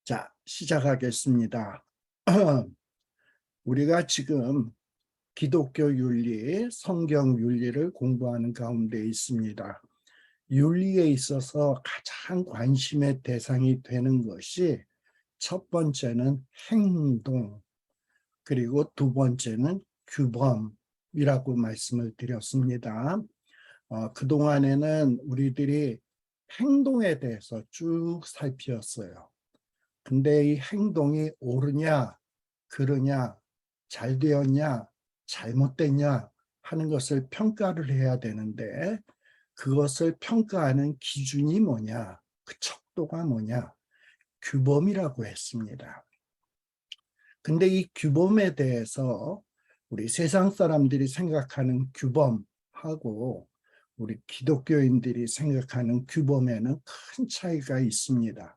자, 시작하겠습니다. 우리가 지금 기독교 윤리, 성경 윤리를 공부하는 가운데 있습니다. 윤리에 있어서 가장 관심의 대상이 되는 것이 첫 번째는 행동, 그리고 두 번째는 규범이라고 말씀을 드렸습니다. 그동안에는 우리들이 행동에 대해서 쭉 살피었어요. 근데 이 행동이 옳으냐, 그르냐, 잘 되었냐, 잘못됐냐 하는 것을 평가를 해야 되는데, 그것을 평가하는 기준이 뭐냐, 그 척도가 뭐냐, 규범이라고 했습니다. 근데 이 규범에 대해서 우리 세상 사람들이 생각하는 규범하고 우리 기독교인들이 생각하는 규범에는 큰 차이가 있습니다.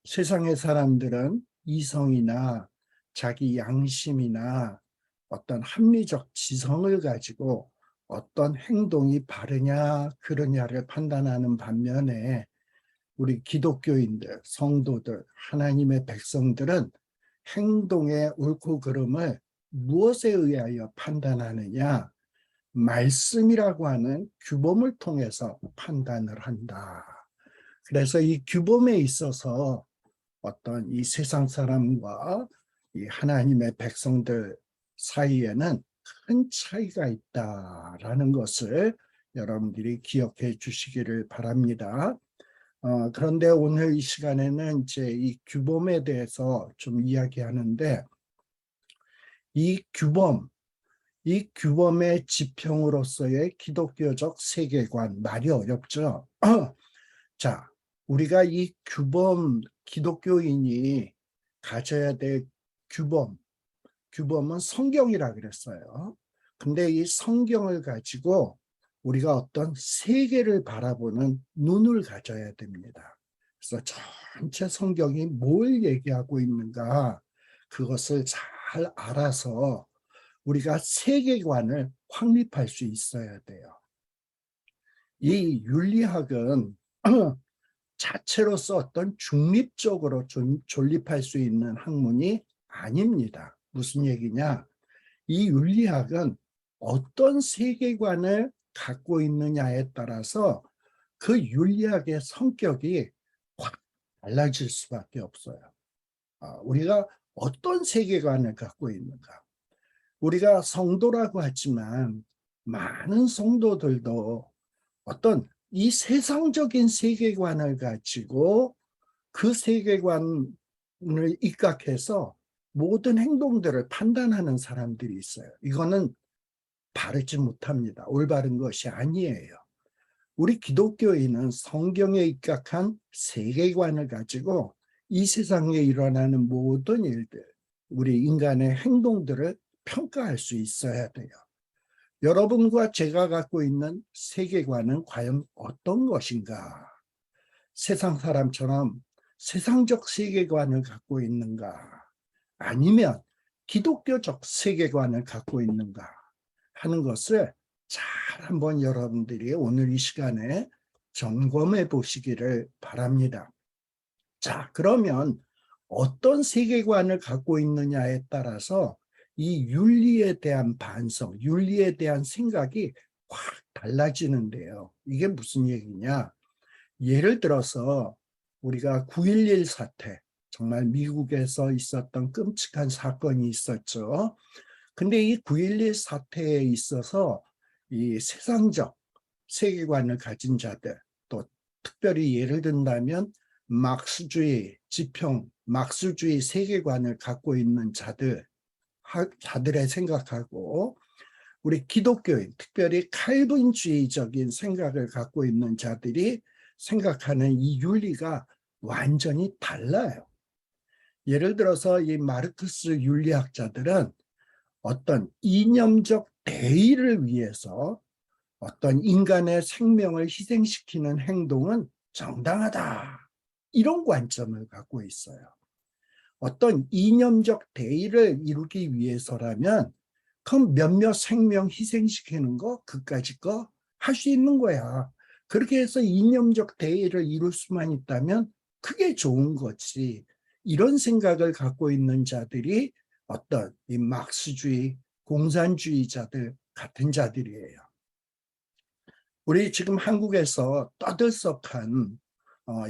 세상의 사람들은 이성이나 자기 양심이나 어떤 합리적 지성을 가지고 어떤 행동이 바르냐 그르냐를 판단하는 반면에 우리 기독교인들, 성도들, 하나님의 백성들은 행동의 옳고 그름을 무엇에 의하여 판단하느냐? 말씀이라고 하는 규범을 통해서 판단을 한다. 그래서 이 규범에 있어서 어떤 이 세상 사람과 이 하나님의 백성들 사이에는 큰 차이가 있다라는 것을 여러분들이 기억해 주시기를 바랍니다. 그런데 오늘 이 시간에는 이제 이 규범에 대해서 좀 이야기하는데, 이 규범, 이 규범의 지평으로서의 기독교적 세계관, 말이 어렵죠. 자, 우리가 이 규범, 기독교인이 가져야 될 규범은 성경이라 그랬어요. 근데 이 성경을 가지고 우리가 어떤 세계를 바라보는 눈을 가져야 됩니다. 그래서 전체 성경이 뭘 얘기하고 있는가, 그것을 잘 알아서 우리가 세계관을 확립할 수 있어야 돼요. 이 윤리학은 자체로서 어떤 중립적으로 존립할 수 있는 학문이 아닙니다. 무슨 얘기냐? 이 윤리학은 어떤 세계관을 갖고 있느냐에 따라서 그 윤리학의 성격이 확 달라질 수밖에 없어요. 우리가 어떤 세계관을 갖고 있는가? 우리가 성도라고 하지만 많은 성도들도 어떤 이 세상적인 세계관을 가지고 그 세계관을 입각해서 모든 행동들을 판단하는 사람들이 있어요. 이거는 바르지 못합니다. 올바른 것이 아니에요. 우리 기독교인은 성경에 입각한 세계관을 가지고 이 세상에 일어나는 모든 일들, 우리 인간의 행동들을 평가할 수 있어야 돼요. 여러분과 제가 갖고 있는 세계관은 과연 어떤 것인가? 세상 사람처럼 세상적 세계관을 갖고 있는가? 아니면 기독교적 세계관을 갖고 있는가? 하는 것을 잘 한번 여러분들이 오늘 이 시간에 점검해 보시기를 바랍니다. 자, 그러면 어떤 세계관을 갖고 있느냐에 따라서 이 윤리에 대한 반성, 윤리에 대한 생각이 확 달라지는데요. 이게 무슨 얘기냐? 예를 들어서 우리가 9.11 사태, 정말 미국에서 있었던 끔찍한 사건이 있었죠. 근데 이 9.11 사태에 있어서 이 세상적 세계관을 가진 자들, 또 특별히 예를 든다면 막스주의 지평, 막스주의 세계관을 갖고 있는 자들의 생각하고 우리 기독교인, 특별히 칼빈주의적인 생각을 갖고 있는 자들이 생각하는 이 윤리가 완전히 달라요. 예를 들어서 이 마르크스 윤리학자들은 어떤 이념적 대의를 위해서 어떤 인간의 생명을 희생시키는 행동은 정당하다. 이런 관점을 갖고 있어요. 어떤 이념적 대의를 이루기 위해서라면 그럼 몇몇 생명 희생시키는 거 그까짓 거 할 수 있는 거야. 그렇게 해서 이념적 대의를 이룰 수만 있다면 그게 좋은 거지. 이런 생각을 갖고 있는 자들이 어떤 이 막스주의, 공산주의자들 같은 자들이에요. 우리 지금 한국에서 떠들썩한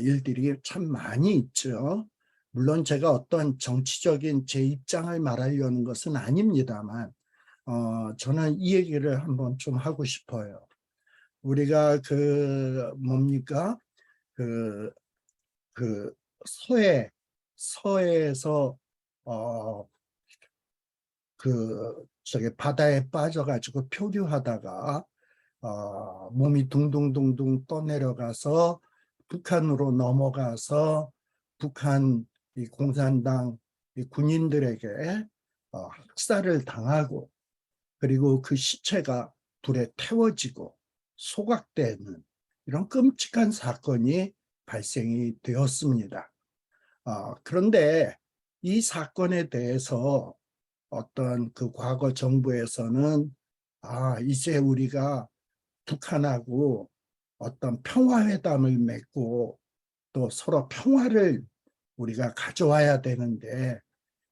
일들이 참 많이 있죠. 물론 제가 어떤 정치적인 제 입장을 말하려는 것은 아닙니다만 저는 이 얘기를 한번 좀 하고 싶어요. 우리가 뭡니까? 그, 그 서해에서 어, 저기 바다에 빠져가지고 표류하다가 몸이 둥둥둥둥 떠내려가서 북한으로 넘어가서 북한 이 공산당 이 군인들에게 학살을 당하고 그리고 그 시체가 불에 태워지고 소각되는 이런 끔찍한 사건이 발생이 되었습니다. 그런데 이 사건에 대해서 어떤 그 과거 정부에서는 이제 우리가 북한하고 어떤 평화회담을 맺고 또 서로 평화를 우리가 가져와야 되는데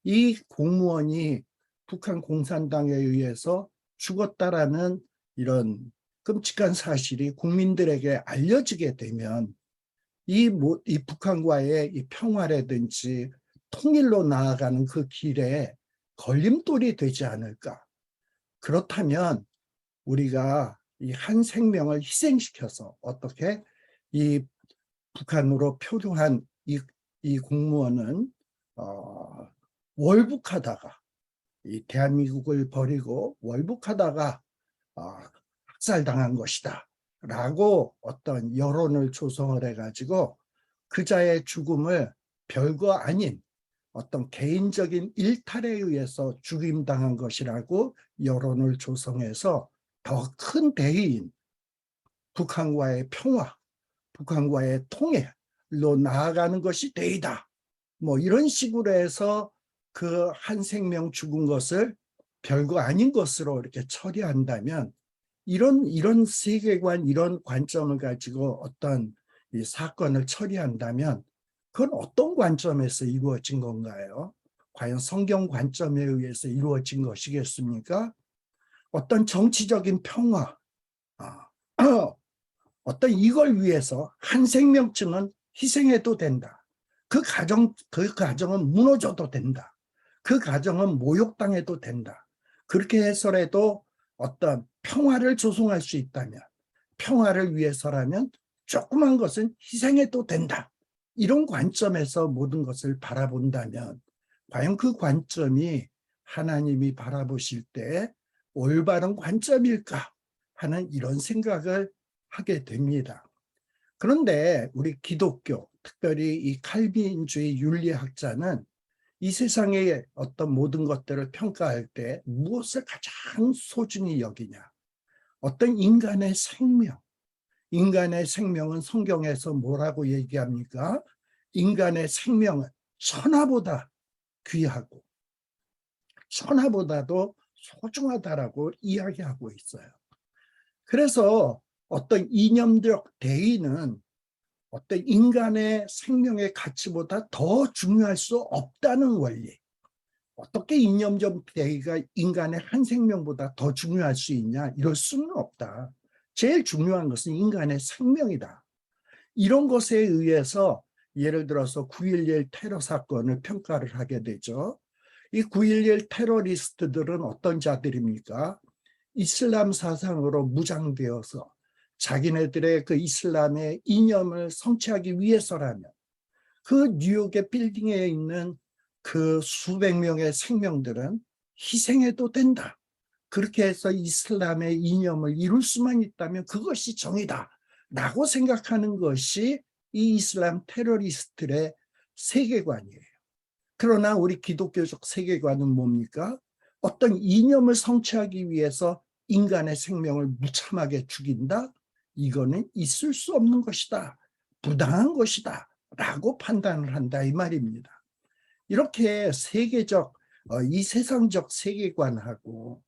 이 공무원이 북한 공산당에 의해서 죽었다라는 이런 끔찍한 사실이 국민들에게 알려지게 되면 이 북한과의 이 평화라든지 통일로 나아가는 그 길에 걸림돌이 되지 않을까. 그렇다면 우리가 이 한 생명을 희생시켜서 어떻게 이 북한으로 표류한 이 공무원은 월북하다가 이 대한민국을 버리고 월북하다가 학살당한 것이다 라고 어떤 여론을 조성을 해가지고 그자의 죽음을 별거 아닌 어떤 개인적인 일탈에 의해서 죽임당한 것이라고 여론을 조성해서 더 큰 대의인 북한과의 평화, 북한과의 통일로 나아가는 것이 대의다. 뭐 이런 식으로 해서 그 한 생명 죽은 것을 별거 아닌 것으로 이렇게 처리한다면 이런 세계관, 이런 관점을 가지고 어떤 이 사건을 처리한다면 그건 어떤 관점에서 이루어진 건가요? 과연 성경 관점에 의해서 이루어진 것이겠습니까? 어떤 정치적인 평화, 어떤 이걸 위해서 한 생명쯤은 희생해도 된다. 그 가정은 무너져도 된다. 그 가정은 모욕당해도 된다. 그렇게 해서라도 어떤 평화를 조성할 수 있다면, 평화를 위해서라면 조그만 것은 희생해도 된다. 이런 관점에서 모든 것을 바라본다면 과연 그 관점이 하나님이 바라보실 때 올바른 관점일까 하는 이런 생각을 하게 됩니다. 그런데 우리 기독교, 특별히 이 칼빈주의 윤리학자는 이 세상의 어떤 모든 것들을 평가할 때 무엇을 가장 소중히 여기냐? 어떤 인간의 생명. 인간의 생명은 성경에서 뭐라고 얘기합니까? 인간의 생명은 천하보다 귀하고 천하보다도 소중하다라고 이야기하고 있어요. 그래서 어떤 이념적 대의는 어떤 인간의 생명의 가치보다 더 중요할 수 없다는 원리. 어떻게 이념적 대의가 인간의 한 생명보다 더 중요할 수 있냐? 이럴 수는 없다. 제일 중요한 것은 인간의 생명이다. 이런 것에 의해서 예를 들어서 9.11 테러 사건을 평가를 하게 되죠. 이 9.11 테러리스트들은 어떤 자들입니까? 이슬람 사상으로 무장되어서 자기네들의 그 이슬람의 이념을 성취하기 위해서라면 그 뉴욕의 빌딩에 있는 그 수백 명의 생명들은 희생해도 된다. 그렇게 해서 이슬람의 이념을 이룰 수만 있다면 그것이 정의다. 라고 생각하는 것이 이 이슬람 테러리스트의 세계관이에요. 그러나 우리 기독교적 세계관은 뭡니까? 어떤 이념을 성취하기 위해서 인간의 생명을 무참하게 죽인다? 이거는 있을 수 없는 것이다. 부당한 것이다. 라고 판단을 한다 이 말입니다. 이렇게 세계적, 이 세상적 세계관하고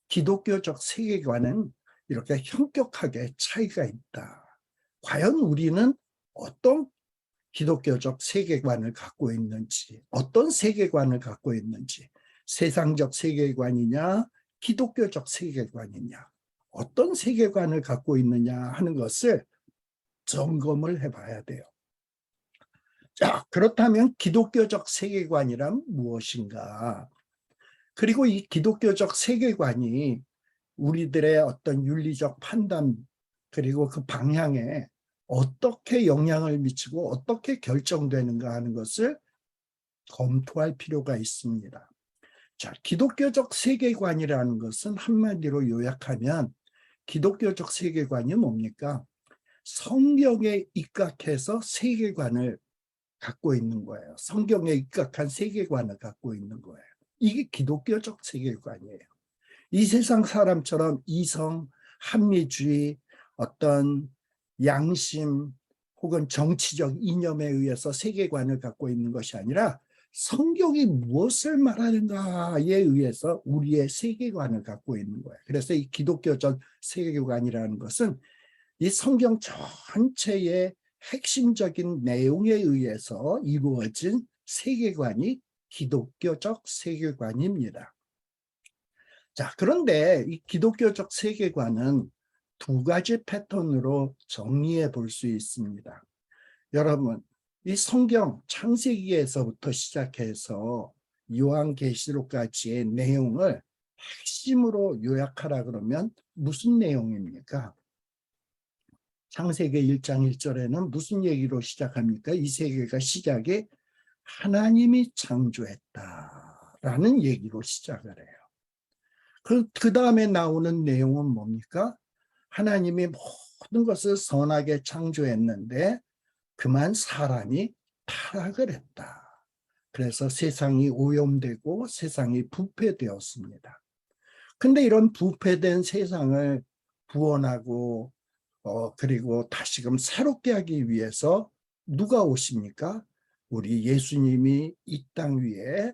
기독교적 세계관은 이렇게 현격하게 차이가 있다. 과연 우리는 어떤 기독교적 세계관을 갖고 있는지, 어떤 세계관을 갖고 있는지, 세상적 세계관이냐, 기독교적 세계관이냐, 어떤 세계관을 갖고 있느냐 하는 것을 점검을 해봐야 돼요. 자, 그렇다면 기독교적 세계관이란 무엇인가? 그리고 이 기독교적 세계관이 우리들의 어떤 윤리적 판단, 그리고 그 방향에 어떻게 영향을 미치고 어떻게 결정되는가 하는 것을 검토할 필요가 있습니다. 자, 기독교적 세계관이라는 것은 한마디로 요약하면 기독교적 세계관이 뭡니까? 성경에 입각해서 세계관을 갖고 있는 거예요. 성경에 입각한 세계관을 갖고 있는 거예요. 이게 기독교적 세계관이에요. 이 세상 사람처럼 이성, 합리주의, 어떤 양심 혹은 정치적 이념에 의해서 세계관을 갖고 있는 것이 아니라 성경이 무엇을 말하는가에 의해서 우리의 세계관을 갖고 있는 거예요. 그래서 이 기독교적 세계관이라는 것은 이 성경 전체의 핵심적인 내용에 의해서 이루어진 세계관이 기독교적 세계관입니다. 자, 그런데 이 기독교적 세계관은 두 가지 패턴으로 정리해 볼 수 있습니다. 여러분, 이 성경 창세기에서부터 시작해서 요한계시록까지의 내용을 핵심으로 요약하라 그러면 무슨 내용입니까? 창세기 1장 1절에는 무슨 얘기로 시작합니까? 이 세계가 시작이 하나님이 창조했다라는 얘기로 시작을 해요. 그 다음에 나오는 내용은 뭡니까? 하나님이 모든 것을 선하게 창조했는데 그만 사람이 타락을 했다. 그래서 세상이 오염되고 세상이 부패되었습니다. 근데 이런 부패된 세상을 구원하고 그리고 다시금 새롭게 하기 위해서 누가 오십니까? 우리 예수님이 이 땅 위에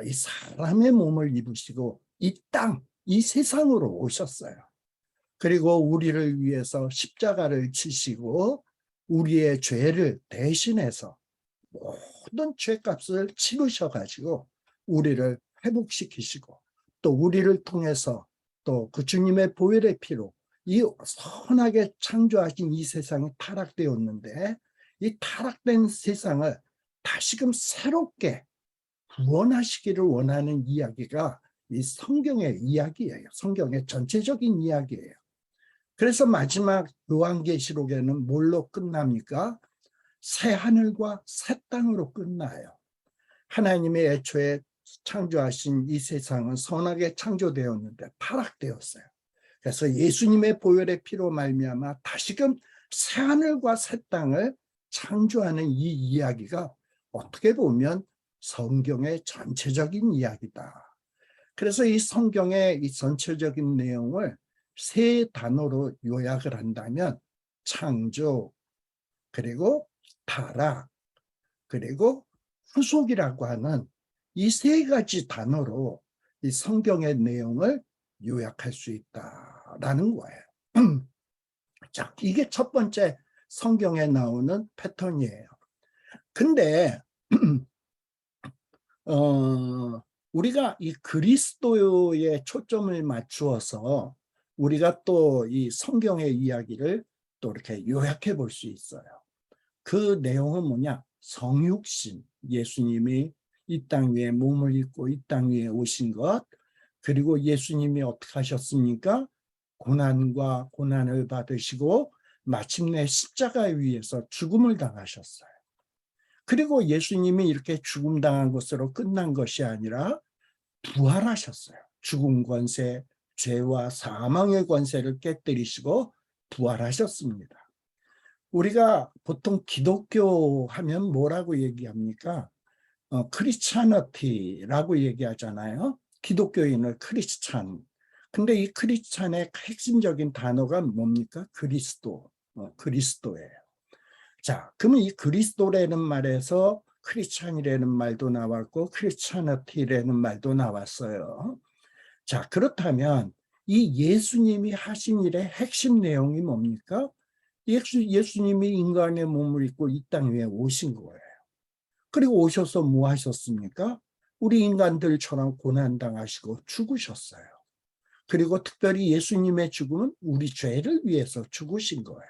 이 사람의 몸을 입으시고 이 세상으로 오셨어요. 그리고 우리를 위해서 십자가를 치시고 우리의 죄를 대신해서 모든 죄값을 치르셔가지고 우리를 회복시키시고 또 우리를 통해서 또 그 주님의 보혈의 피로 이 선하게 창조하신 이 세상이 타락되었는데 이 타락된 세상을 다시금 새롭게 구원하시기를 원하는 이야기가 이 성경의 이야기예요. 성경의 전체적인 이야기예요. 그래서 마지막 요한계시록에는 뭘로 끝납니까? 새 하늘과 새 땅으로 끝나요. 하나님의 애초에 창조하신 이 세상은 선하게 창조되었는데 타락되었어요. 그래서 예수님의 보혈의 피로 말미암아 다시금 새 하늘과 새 땅을 창조하는 이 이야기가 어떻게 보면 성경의 전체적인 이야기다. 그래서 이 성경의 이 전체적인 내용을 세 단어로 요약을 한다면 창조, 그리고 타락, 그리고 후속이라고 하는 이 세 가지 단어로 이 성경의 내용을 요약할 수 있다라는 거예요. 자, 이게 첫 번째 성경에 나오는 패턴이에요. 근데 우리가 이 그리스도에 초점을 맞추어서 우리가 또 이 성경의 이야기를 또 이렇게 요약해 볼 수 있어요. 그 내용은 뭐냐? 성육신, 예수님이 이 땅 위에 몸을 입고 이 땅 위에 오신 것, 그리고 예수님이 어떻게 하셨습니까? 고난과 고난을 받으시고 마침내 십자가 위에서 죽음을 당하셨어요. 그리고 예수님이 이렇게 죽음 당한 것으로 끝난 것이 아니라 부활하셨어요. 죽음 권세, 죄와 사망의 권세를 깨뜨리시고 부활하셨습니다. 우리가 보통 기독교 하면 뭐라고 얘기합니까? 크리스찬어티라고 얘기하잖아요. 기독교인을 크리스찬. 근데 이 크리스찬의 핵심적인 단어가 뭡니까? 그리스도예요. 자, 그러면 이 그리스도라는 말에서 크리스찬이라는 말도 나왔고 크리스찬어티라는 말도 나왔어요. 자, 그렇다면 이 예수님이 하신 일의 핵심 내용이 뭡니까? 예수님이 인간의 몸을 입고 이 땅 위에 오신 거예요. 그리고 오셔서 뭐 하셨습니까? 우리 인간들처럼 고난당하시고 죽으셨어요. 그리고 특별히 예수님의 죽음은 우리 죄를 위해서 죽으신 거예요.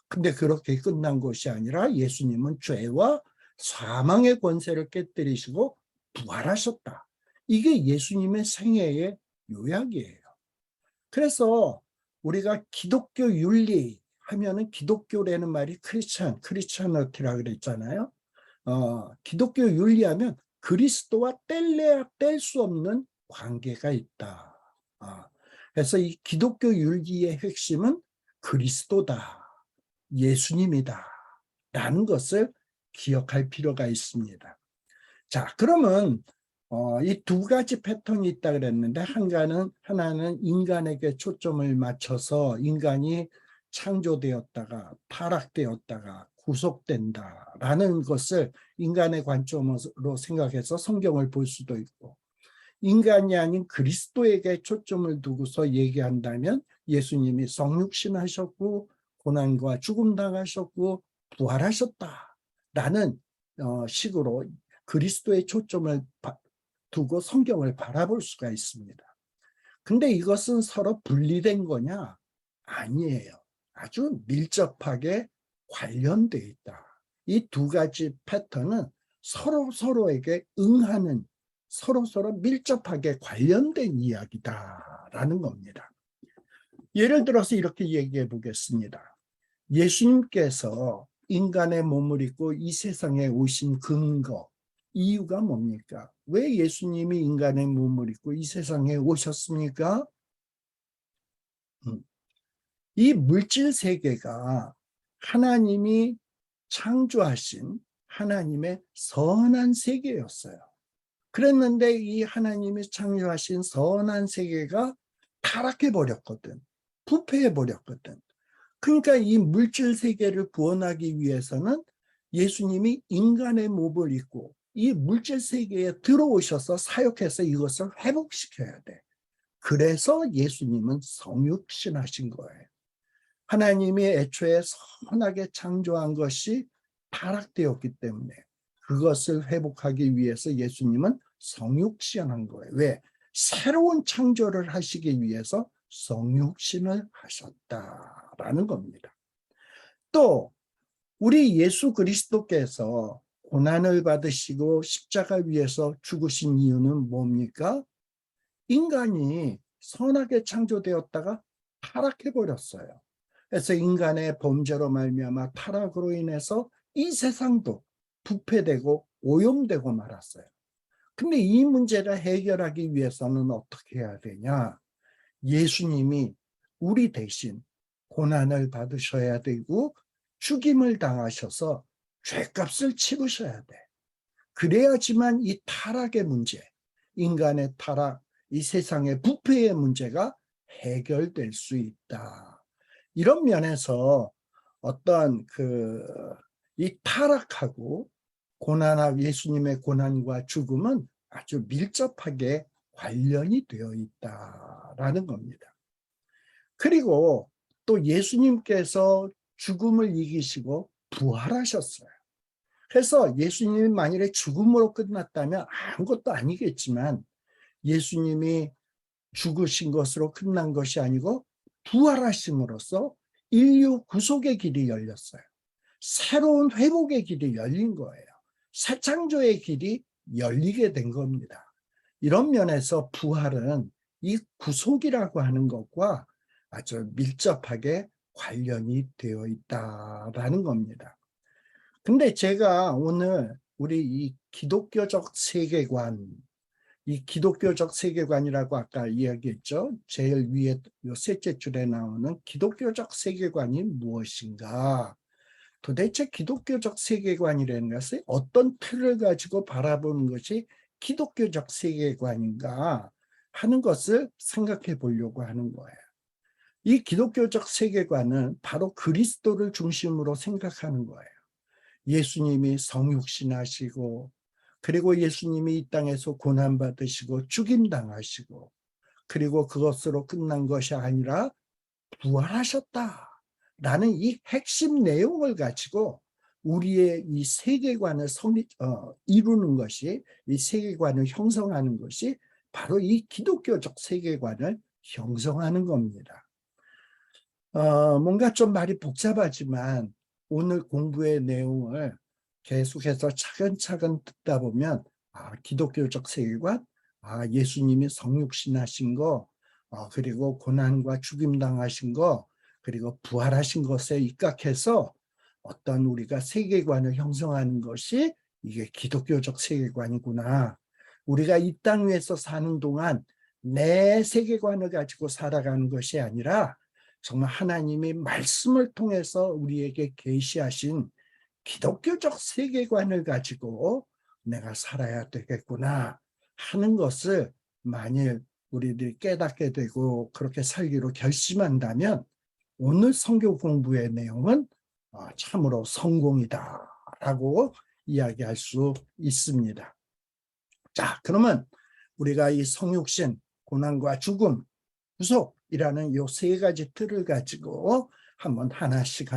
근데 그렇게 끝난 것이 아니라 예수님은 죄와 사망의 권세를 깨뜨리시고 부활하셨다. 이게 예수님의 생애의 요약이에요. 그래서 우리가 기독교 윤리 하면은 기독교라는 말이 크리스찬어티라 그랬잖아요. 기독교 윤리하면 그리스도와 뗄래야 뗄 수 없는 관계가 있다. 그래서 이 기독교 윤리의 핵심은 그리스도다. 예수님이다. 라는 것을 기억할 필요가 있습니다. 자, 그러면 이 두 가지 패턴이 있다 그랬는데 하나는 인간에게 초점을 맞춰서 인간이 창조되었다가 타락되었다가 구속된다라는 것을 인간의 관점으로 생각해서 성경을 볼 수도 있고, 인간이 아닌 그리스도에게 초점을 두고서 얘기한다면 예수님이 성육신하셨고 고난과 죽음 당하셨고 부활하셨다라는 식으로 그리스도의 초점을 두고 성경을 바라볼 수가 있습니다. 근데 이것은 서로 분리된 거냐? 아니에요. 아주 밀접하게 관련돼 있다. 이 두 가지 패턴은 서로에게 응하는, 서로 밀접하게 관련된 이야기다라는 겁니다. 예를 들어서 이렇게 얘기해 보겠습니다. 예수님께서 인간의 몸을 입고 이 세상에 오신 근거, 이유가 뭡니까? 왜 예수님이 인간의 몸을 입고 이 세상에 오셨습니까? 이 물질 세계가 하나님이 창조하신 하나님의 선한 세계였어요. 그랬는데 이 하나님이 창조하신 선한 세계가 타락해버렸거든. 부패해버렸거든. 그러니까 이 물질 세계를 구원하기 위해서는 예수님이 인간의 몸을 입고 이 물질 세계에 들어오셔서 사역해서 이것을 회복시켜야 돼. 그래서 예수님은 성육신하신 거예요. 하나님이 애초에 선하게 창조한 것이 타락되었기 때문에 그것을 회복하기 위해서 예수님은 성육신한 거예요. 왜? 새로운 창조를 하시기 위해서 성육신을 하셨다라는 겁니다. 또 우리 예수 그리스도께서 고난을 받으시고 십자가 위에서 죽으신 이유는 뭡니까? 인간이 선하게 창조되었다가 타락해버렸어요. 그래서 인간의 범죄로 말미암아 타락으로 인해서 이 세상도 부패되고 오염되고 말았어요. 근데 이 문제를 해결하기 위해서는 어떻게 해야 되냐? 예수님이 우리 대신 고난을 받으셔야 되고 죽임을 당하셔서 죄값을 치르셔야 돼. 그래야지만 이 타락의 문제, 인간의 타락, 이 세상의 부패의 문제가 해결될 수 있다. 이런 면에서 어떤 이 타락하고 고난하고 예수님의 고난과 죽음은 아주 밀접하게 관련이 되어 있다라는 겁니다. 그리고 또 예수님께서 죽음을 이기시고 부활하셨어요. 그래서 예수님이 만일에 죽음으로 끝났다면 아무것도 아니겠지만 예수님이 죽으신 것으로 끝난 것이 아니고 부활하심으로써 인류 구속의 길이 열렸어요. 새로운 회복의 길이 열린 거예요. 새 창조의 길이 열리게 된 겁니다. 이런 면에서 부활은 이 구속이라고 하는 것과 아주 밀접하게 관련이 되어 있다라는 겁니다. 근데 제가 오늘 우리 이 기독교적 세계관, 이 기독교적 세계관이라고 아까 이야기했죠. 제일 위에 요 셋째 줄에 나오는 기독교적 세계관이 무엇인가? 도대체 기독교적 세계관이라는 것은 어떤 틀을 가지고 바라보는 것이 기독교적 세계관인가 하는 것을 생각해 보려고 하는 거예요. 이 기독교적 세계관은 바로 그리스도를 중심으로 생각하는 거예요. 예수님이 성육신하시고 그리고 예수님이 이 땅에서 고난받으시고 죽임당하시고 그리고 그것으로 끝난 것이 아니라 부활하셨다. 라는 이 핵심 내용을 가지고 우리의 이 세계관을 이루는 것이, 이 세계관을 형성하는 것이 바로 이 기독교적 세계관을 형성하는 겁니다. 뭔가 좀 말이 복잡하지만 오늘 공부의 내용을 계속해서 차근차근 듣다 보면 기독교적 세계관, 예수님이 성육신하신 거, 그리고 고난과 죽임 당하신 거, 그리고 부활하신 것에 입각해서 어떤 우리가 세계관을 형성하는 것이 이게 기독교적 세계관이구나. 우리가 이 땅 위에서 사는 동안 내 세계관을 가지고 살아가는 것이 아니라 정말 하나님이 말씀을 통해서 우리에게 계시하신 기독교적 세계관을 가지고 내가 살아야 되겠구나 하는 것을 만일 우리들이 깨닫게 되고 그렇게 살기로 결심한다면 오늘 성경 공부의 내용은 참으로 성공이다라고 이야기할 수 있습니다. 자, 그러면 우리가 이 성육신, 고난과 죽음, 구속이라는 이 세 가지 틀을 가지고 한번 하나씩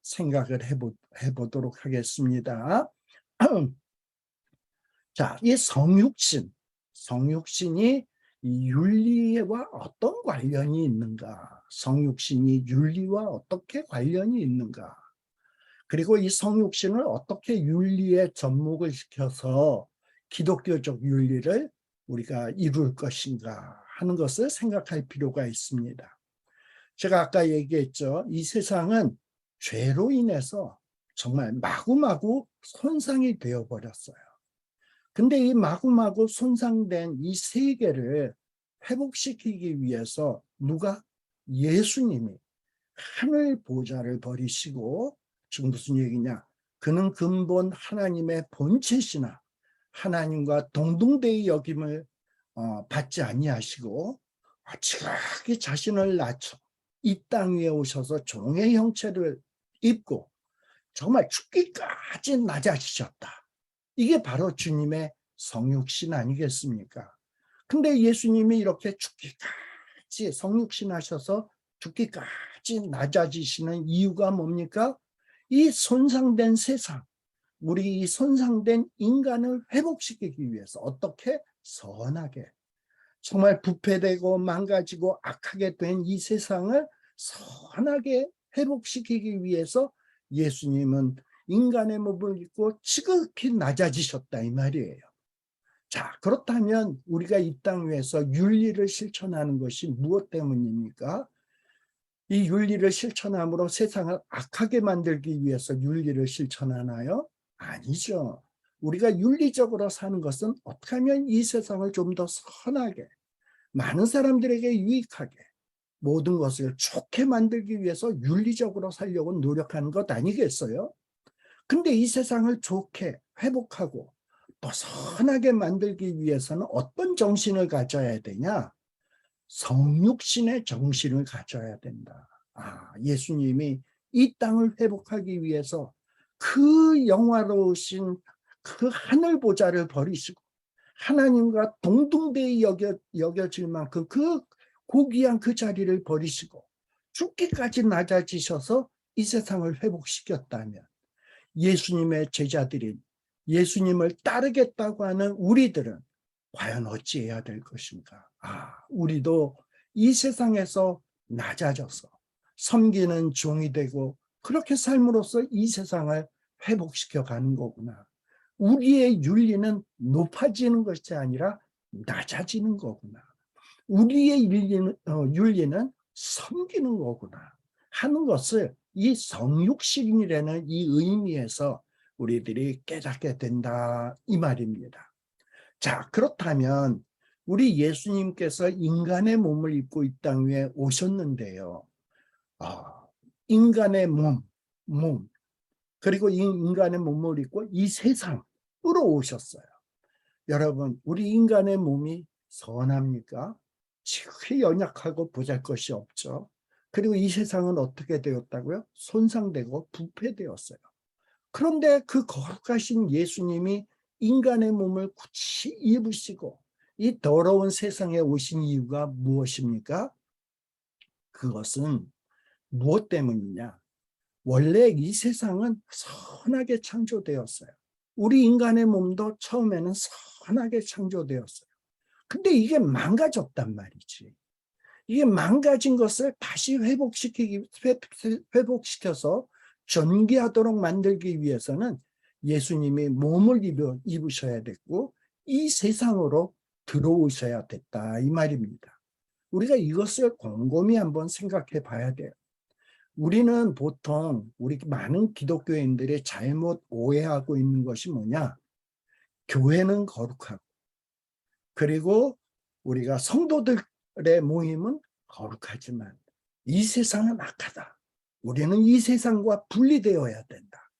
생각을 해보도록 하겠습니다. 자, 이 성육신이 이 윤리와 어떤 관련이 있는가? 성육신이 윤리와 어떻게 관련이 있는가? 그리고 이 성육신을 어떻게 윤리에 접목을 시켜서 기독교적 윤리를 우리가 이룰 것인가 하는 것을 생각할 필요가 있습니다. 제가 아까 얘기했죠. 이 세상은 죄로 인해서 정말 마구마구 손상이 되어버렸어요. 근데 이 마구마구 손상된 이 세계를 회복시키기 위해서 누가? 예수님이 하늘 보좌를 버리시고, 지금 무슨 얘기냐? 그는 근본 하나님의 본체시나 하나님과 동등되이 여김을 받지 아니하시고 지극히 자신을 낮춰 이 땅 위에 오셔서 종의 형체를 입고 정말 죽기까지 낮아지셨다. 이게 바로 주님의 성육신 아니겠습니까? 근데 예수님이 이렇게 죽기까지 성육신 하셔서 죽기까지 낮아지시는 이유가 뭡니까? 이 손상된 세상, 우리 이 손상된 인간을 회복시키기 위해서 어떻게 선하게, 정말 부패되고 망가지고 악하게 된 이 세상을 선하게 회복시키기 위해서 예수님은 인간의 몸을 입고 지극히 낮아지셨다 이 말이에요. 자, 그렇다면 우리가 이 땅 위에서 윤리를 실천하는 것이 무엇 때문입니까? 이 윤리를 실천함으로 세상을 악하게 만들기 위해서 윤리를 실천하나요? 아니죠. 우리가 윤리적으로 사는 것은 어떻게 하면 이 세상을 좀 더 선하게, 많은 사람들에게 유익하게, 모든 것을 좋게 만들기 위해서 윤리적으로 살려고 노력하는 것 아니겠어요? 근데 이 세상을 좋게 회복하고 또 선하게 만들기 위해서는 어떤 정신을 가져야 되냐? 성육신의 정신을 가져야 된다. 예수님이 이 땅을 회복하기 위해서 그 영화로우신 그 하늘 보좌를 버리시고 하나님과 동등되이 여겨질 만큼 그 고귀한 그 자리를 버리시고 죽기까지 낮아지셔서 이 세상을 회복시켰다면 예수님의 제자들인 예수님을 따르겠다고 하는 우리들은 과연 어찌해야 될 것인가? 우리도 이 세상에서 낮아져서 섬기는 종이 되고 그렇게 삶으로써 이 세상을 회복시켜 가는 거구나. 우리의 윤리는 높아지는 것이 아니라 낮아지는 거구나. 우리의 윤리는 섬기는 거구나 하는 것을 이 성육신이라는 이 의미에서 우리들이 깨닫게 된다 이 말입니다. 자, 그렇다면 우리 예수님께서 인간의 몸을 입고 이 땅 위에 오셨는데요. 인간의 몸, 그리고 이 인간의 몸을 입고 이 세상으로 오셨어요. 여러분, 우리 인간의 몸이 선합니까? 지극히 연약하고 보잘것이 없죠. 그리고 이 세상은 어떻게 되었다고요? 손상되고 부패되었어요. 그런데 그 거룩하신 예수님이 인간의 몸을 굳이 입으시고 이 더러운 세상에 오신 이유가 무엇입니까? 그것은 무엇 때문이냐? 원래 이 세상은 선하게 창조되었어요. 우리 인간의 몸도 처음에는 선하게 창조되었어요. 근데 이게 망가졌단 말이지. 이게 망가진 것을 다시 회복시켜서 전개하도록 만들기 위해서는 예수님이 몸을 입으셔야 됐고 이 세상으로 들어오셔야 됐다 이 말입니다. 우리가 이것을 곰곰이 한번 생각해 봐야 돼요. 우리는 보통 우리 많은 기독교인들이 잘못 오해하고 있는 것이 뭐냐? 교회는 거룩하고 그리고 우리가 성도들의 모임은 거룩하지만 이 세상은 악하다. 우리는 이 세상과 분리되어야 된다.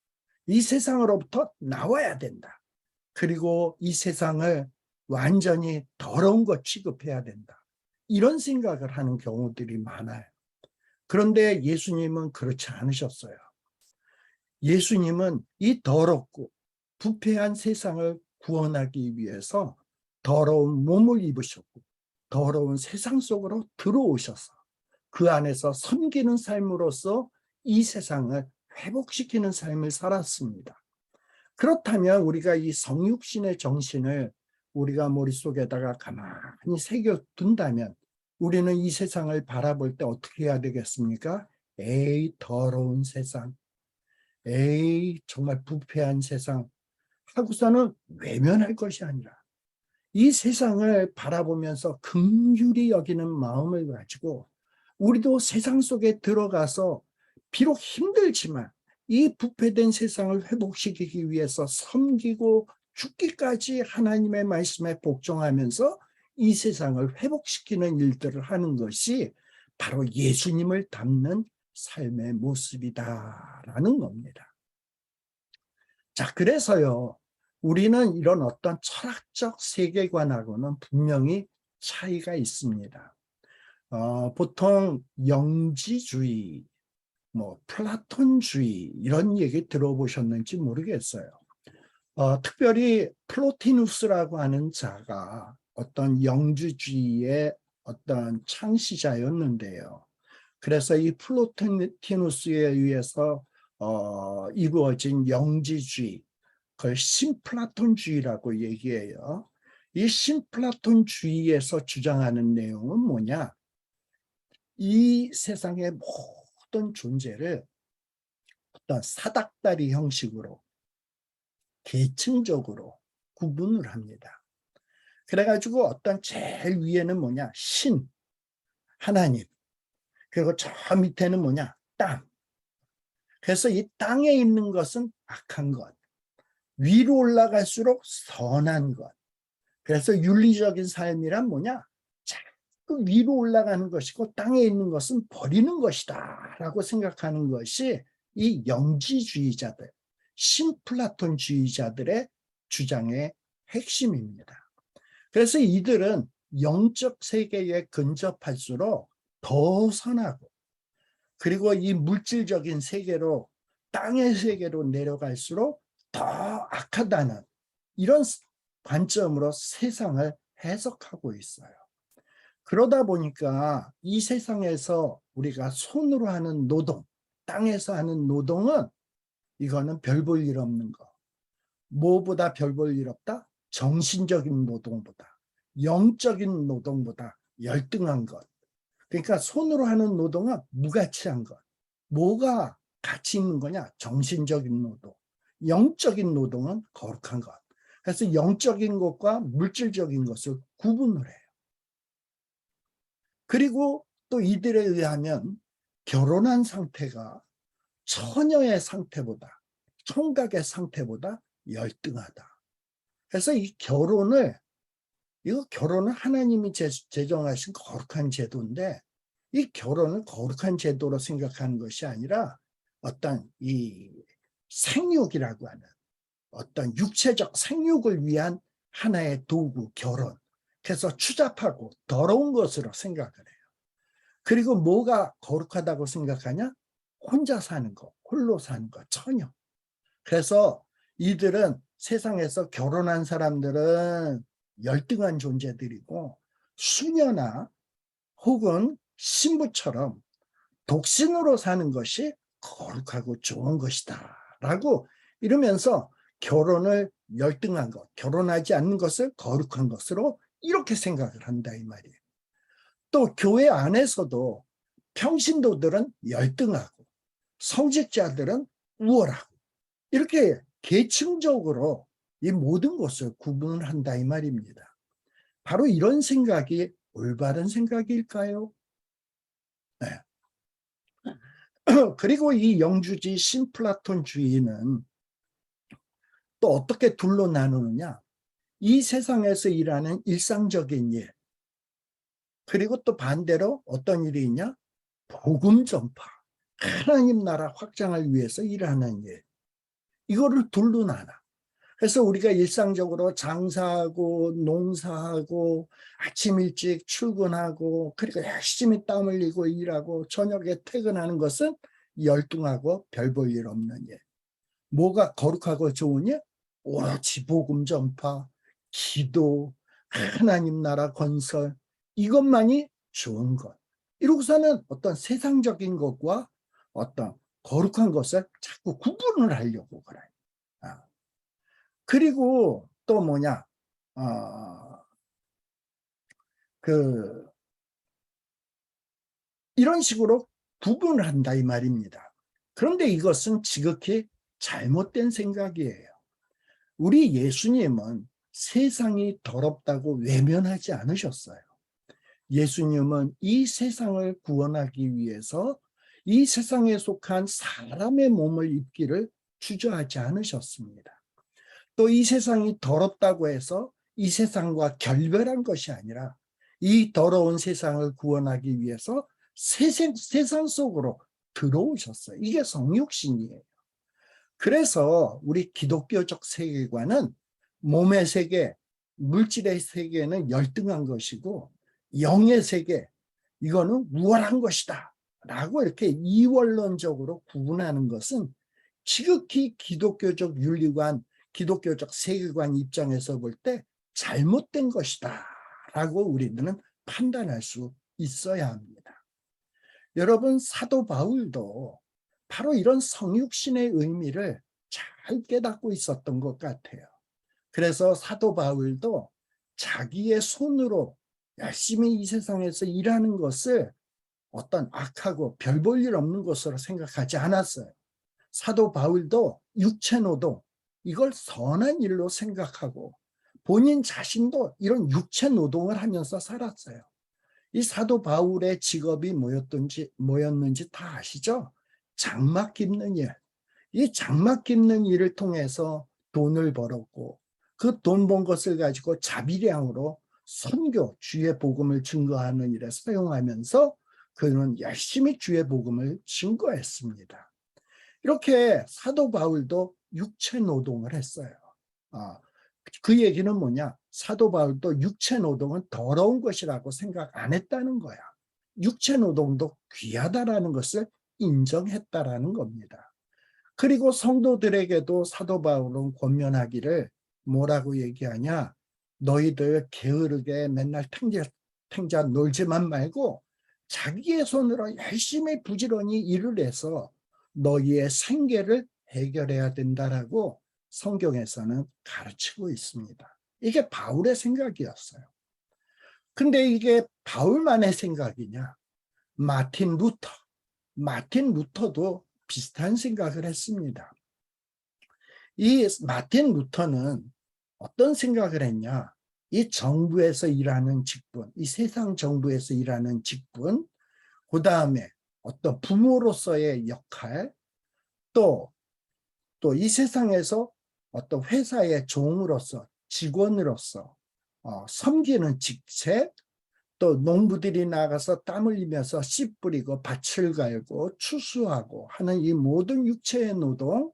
이 세상으로부터 나와야 된다. 그리고 이 세상을 완전히 더러운 것 취급해야 된다. 이런 생각을 하는 경우들이 많아요. 그런데 예수님은 그렇지 않으셨어요. 예수님은 이 더럽고 부패한 세상을 구원하기 위해서 더러운 몸을 입으셨고 더러운 세상 속으로 들어오셔서 그 안에서 섬기는 삶으로써 이 세상을 회복시키는 삶을 살았습니다. 그렇다면 우리가 이 성육신의 정신을 우리가 머릿속에다가 가만히 새겨둔다면 우리는 이 세상을 바라볼 때 어떻게 해야 되겠습니까? 에이, 더러운 세상. 에이, 정말 부패한 세상. 하고서는 외면할 것이 아니라 이 세상을 바라보면서 긍휼히 여기는 마음을 가지고 우리도 세상 속에 들어가서 비록 힘들지만 이 부패된 세상을 회복시키기 위해서 섬기고 죽기까지 하나님의 말씀에 복종하면서 이 세상을 회복시키는 일들을 하는 것이 바로 예수님을 닮는 삶의 모습이다라는 겁니다. 자, 그래서요, 우리는 이런 어떤 철학적 세계관하고는 분명히 차이가 있습니다. 보통 영지주의, 플라톤주의 이런 얘기 들어보셨는지 모르겠어요. 특별히 플로티누스라고 하는 자가 어떤 영지주의의 어떤 창시자였는데요. 그래서 이 플로티누스에 의해서 이루어진 영지주의, 그걸 신플라톤주의라고 얘기해요. 이 신플라톤주의에서 주장하는 내용은 뭐냐? 이 세상의 모든 존재를 어떤 사닥다리 형식으로 계층적으로 구분을 합니다. 그래가지고 어떤 제일 위에는 뭐냐? 신, 하나님. 그리고 저 밑에는 뭐냐? 땅. 그래서 이 땅에 있는 것은 악한 것. 위로 올라갈수록 선한 것. 그래서 윤리적인 삶이란 뭐냐? 자꾸 위로 올라가는 것이고 땅에 있는 것은 버리는 것이다 라고 생각하는 것이 이 영지주의자들, 신플라톤주의자들의 주장의 핵심입니다. 그래서 이들은 영적 세계에 근접할수록 더 선하고 그리고 이 물질적인 세계로 땅의 세계로 내려갈수록 더 악하다는 이런 관점으로 세상을 해석하고 있어요. 그러다 보니까 이 세상에서 우리가 손으로 하는 노동, 땅에서 하는 노동은 이거는 별 볼 일 없는 거. 뭐보다 별 볼 일 없다? 정신적인 노동보다, 영적인 노동보다 열등한 것. 그러니까 손으로 하는 노동은 무가치한 것. 뭐가 가치 있는 거냐? 정신적인 노동. 영적인 노동은 거룩한 것. 그래서 영적인 것과 물질적인 것을 구분을 해요. 그리고 또 이들에 의하면 결혼한 상태가 처녀의 상태보다, 총각의 상태보다 열등하다. 그래서 이 결혼은 하나님이 제정하신 거룩한 제도인데 이 결혼을 거룩한 제도로 생각하는 것이 아니라 어떤 이 생육이라고 하는 어떤 육체적 생육을 위한 하나의 도구, 결혼. 그래서 추잡하고 더러운 것으로 생각을 해요. 그리고 뭐가 거룩하다고 생각하냐? 혼자 사는 거, 홀로 사는 거, 처녀. 그래서 이들은 세상에서 결혼한 사람들은 열등한 존재들이고 수녀나 혹은 신부처럼 독신으로 사는 것이 거룩하고 좋은 것이다 라고 이러면서 결혼을 열등한 것, 결혼하지 않는 것을 거룩한 것으로 이렇게 생각을 한다 이 말이에요. 또 교회 안에서도 평신도들은 열등하고 성직자들은 우월하고 이렇게 계층적으로 이 모든 것을 구분한다 이 말입니다. 바로 이런 생각이 올바른 생각일까요? 네. 그리고 이 영주주의 신플라톤주의는 또 어떻게 둘로 나누느냐? 이 세상에서 일하는 일상적인 일, 그리고 또 반대로 어떤 일이 있냐? 복음 전파, 하나님 나라 확장을 위해서 일하는 일. 이거를 둘로 나눠. 그래서 우리가 일상적으로 장사하고 농사하고 아침 일찍 출근하고 그리고 열심히 땀 흘리고 일하고 저녁에 퇴근하는 것은 열등하고 별 볼 일 없는 일. 뭐가 거룩하고 좋은 일? 오로지 복음 전파, 기도, 하나님 나라 건설, 이것만이 좋은 것. 이러고서는 어떤 세상적인 것과 어떤 거룩한 것을 자꾸 구분을 하려고 그래요. 그리고 또 뭐냐, 그, 이런 식으로 구분을 한다 이 말입니다. 그런데 이것은 지극히 잘못된 생각이에요. 우리 예수님은 세상이 더럽다고 외면하지 않으셨어요. 예수님은 이 세상을 구원하기 위해서 이 세상에 속한 사람의 몸을 입기를 주저하지 않으셨습니다. 또 이 세상이 더럽다고 해서 이 세상과 결별한 것이 아니라 이 더러운 세상을 구원하기 위해서 세상 속으로 들어오셨어요. 이게 성육신이에요. 그래서 우리 기독교적 세계관은 몸의 세계, 물질의 세계는 열등한 것이고 영의 세계, 이거는 우월한 것이다 라고 이렇게 이원론적으로 구분하는 것은 지극히 기독교적 윤리관, 기독교적 세계관 입장에서 볼 때 잘못된 것이다 라고 우리들은 판단할 수 있어야 합니다. 여러분, 사도 바울도 바로 이런 성육신의 의미를 잘 깨닫고 있었던 것 같아요. 그래서 사도 바울도 자기의 손으로 열심히 이 세상에서 일하는 것을 어떤 악하고 별 볼 일 없는 것으로 생각하지 않았어요. 사도 바울도 육체노동, 이걸 선한 일로 생각하고 본인 자신도 이런 육체노동을 하면서 살았어요. 이 사도 바울의 직업이 뭐였는지 다 아시죠? 장막 깁는 일. 이 장막 깁는 일을 통해서 돈을 벌었고 그 돈 번 것을 가지고 자비량으로 선교, 주의 복음을 증거하는 일에 사용하면서 그는 열심히 주의 복음을 증거했습니다. 이렇게 사도 바울도 육체 노동을 했어요. 그 얘기는 뭐냐? 사도 바울도 육체 노동은 더러운 것이라고 생각 안 했다는 거야. 육체 노동도 귀하다라는 것을 인정했다라는 겁니다. 그리고 성도들에게도 사도 바울은 권면하기를 뭐라고 얘기하냐? 너희들 게으르게 맨날 탱자 놀지만 말고 자기의 손으로 열심히 부지런히 일을 해서 너희의 생계를 해결해야 된다라고 성경에서는 가르치고 있습니다. 이게 바울의 생각이었어요. 근데 이게 바울만의 생각이냐? 마틴 루터도 비슷한 생각을 했습니다. 이 마틴 루터는 어떤 생각을 했냐? 이 정부에서 일하는 직분, 이 세상 정부에서 일하는 직분, 그 다음에 어떤 부모로서의 역할, 또 이 세상에서 어떤 회사의 종으로서, 직원으로서 섬기는 직책, 또 농부들이 나가서 땀 흘리면서 씨 뿌리고 밭을 갈고 추수하고 하는 이 모든 육체의 노동,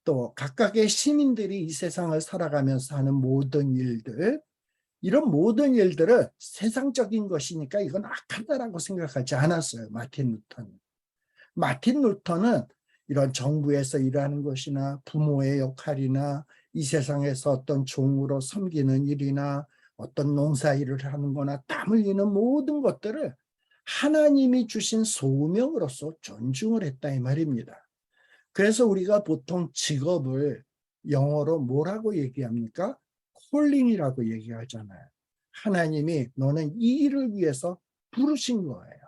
또 각각의 시민들이 이 세상을 살아가면서 하는 모든 일들, 이런 모든 일들을 세상적인 것이니까 이건 악하다라고 생각하지 않았어요. 마틴 루터는 이런 정부에서 일하는 것이나 부모의 역할이나 이 세상에서 어떤 종으로 섬기는 일이나 어떤 농사 일을 하는 거나 땀 흘리는 모든 것들을 하나님이 주신 소명으로서 존중을 했다 이 말입니다. 그래서 우리가 보통 직업을 영어로 뭐라고 얘기합니까? 콜링이라고 얘기하잖아요. 하나님이 너는 이 일을 위해서 부르신 거예요.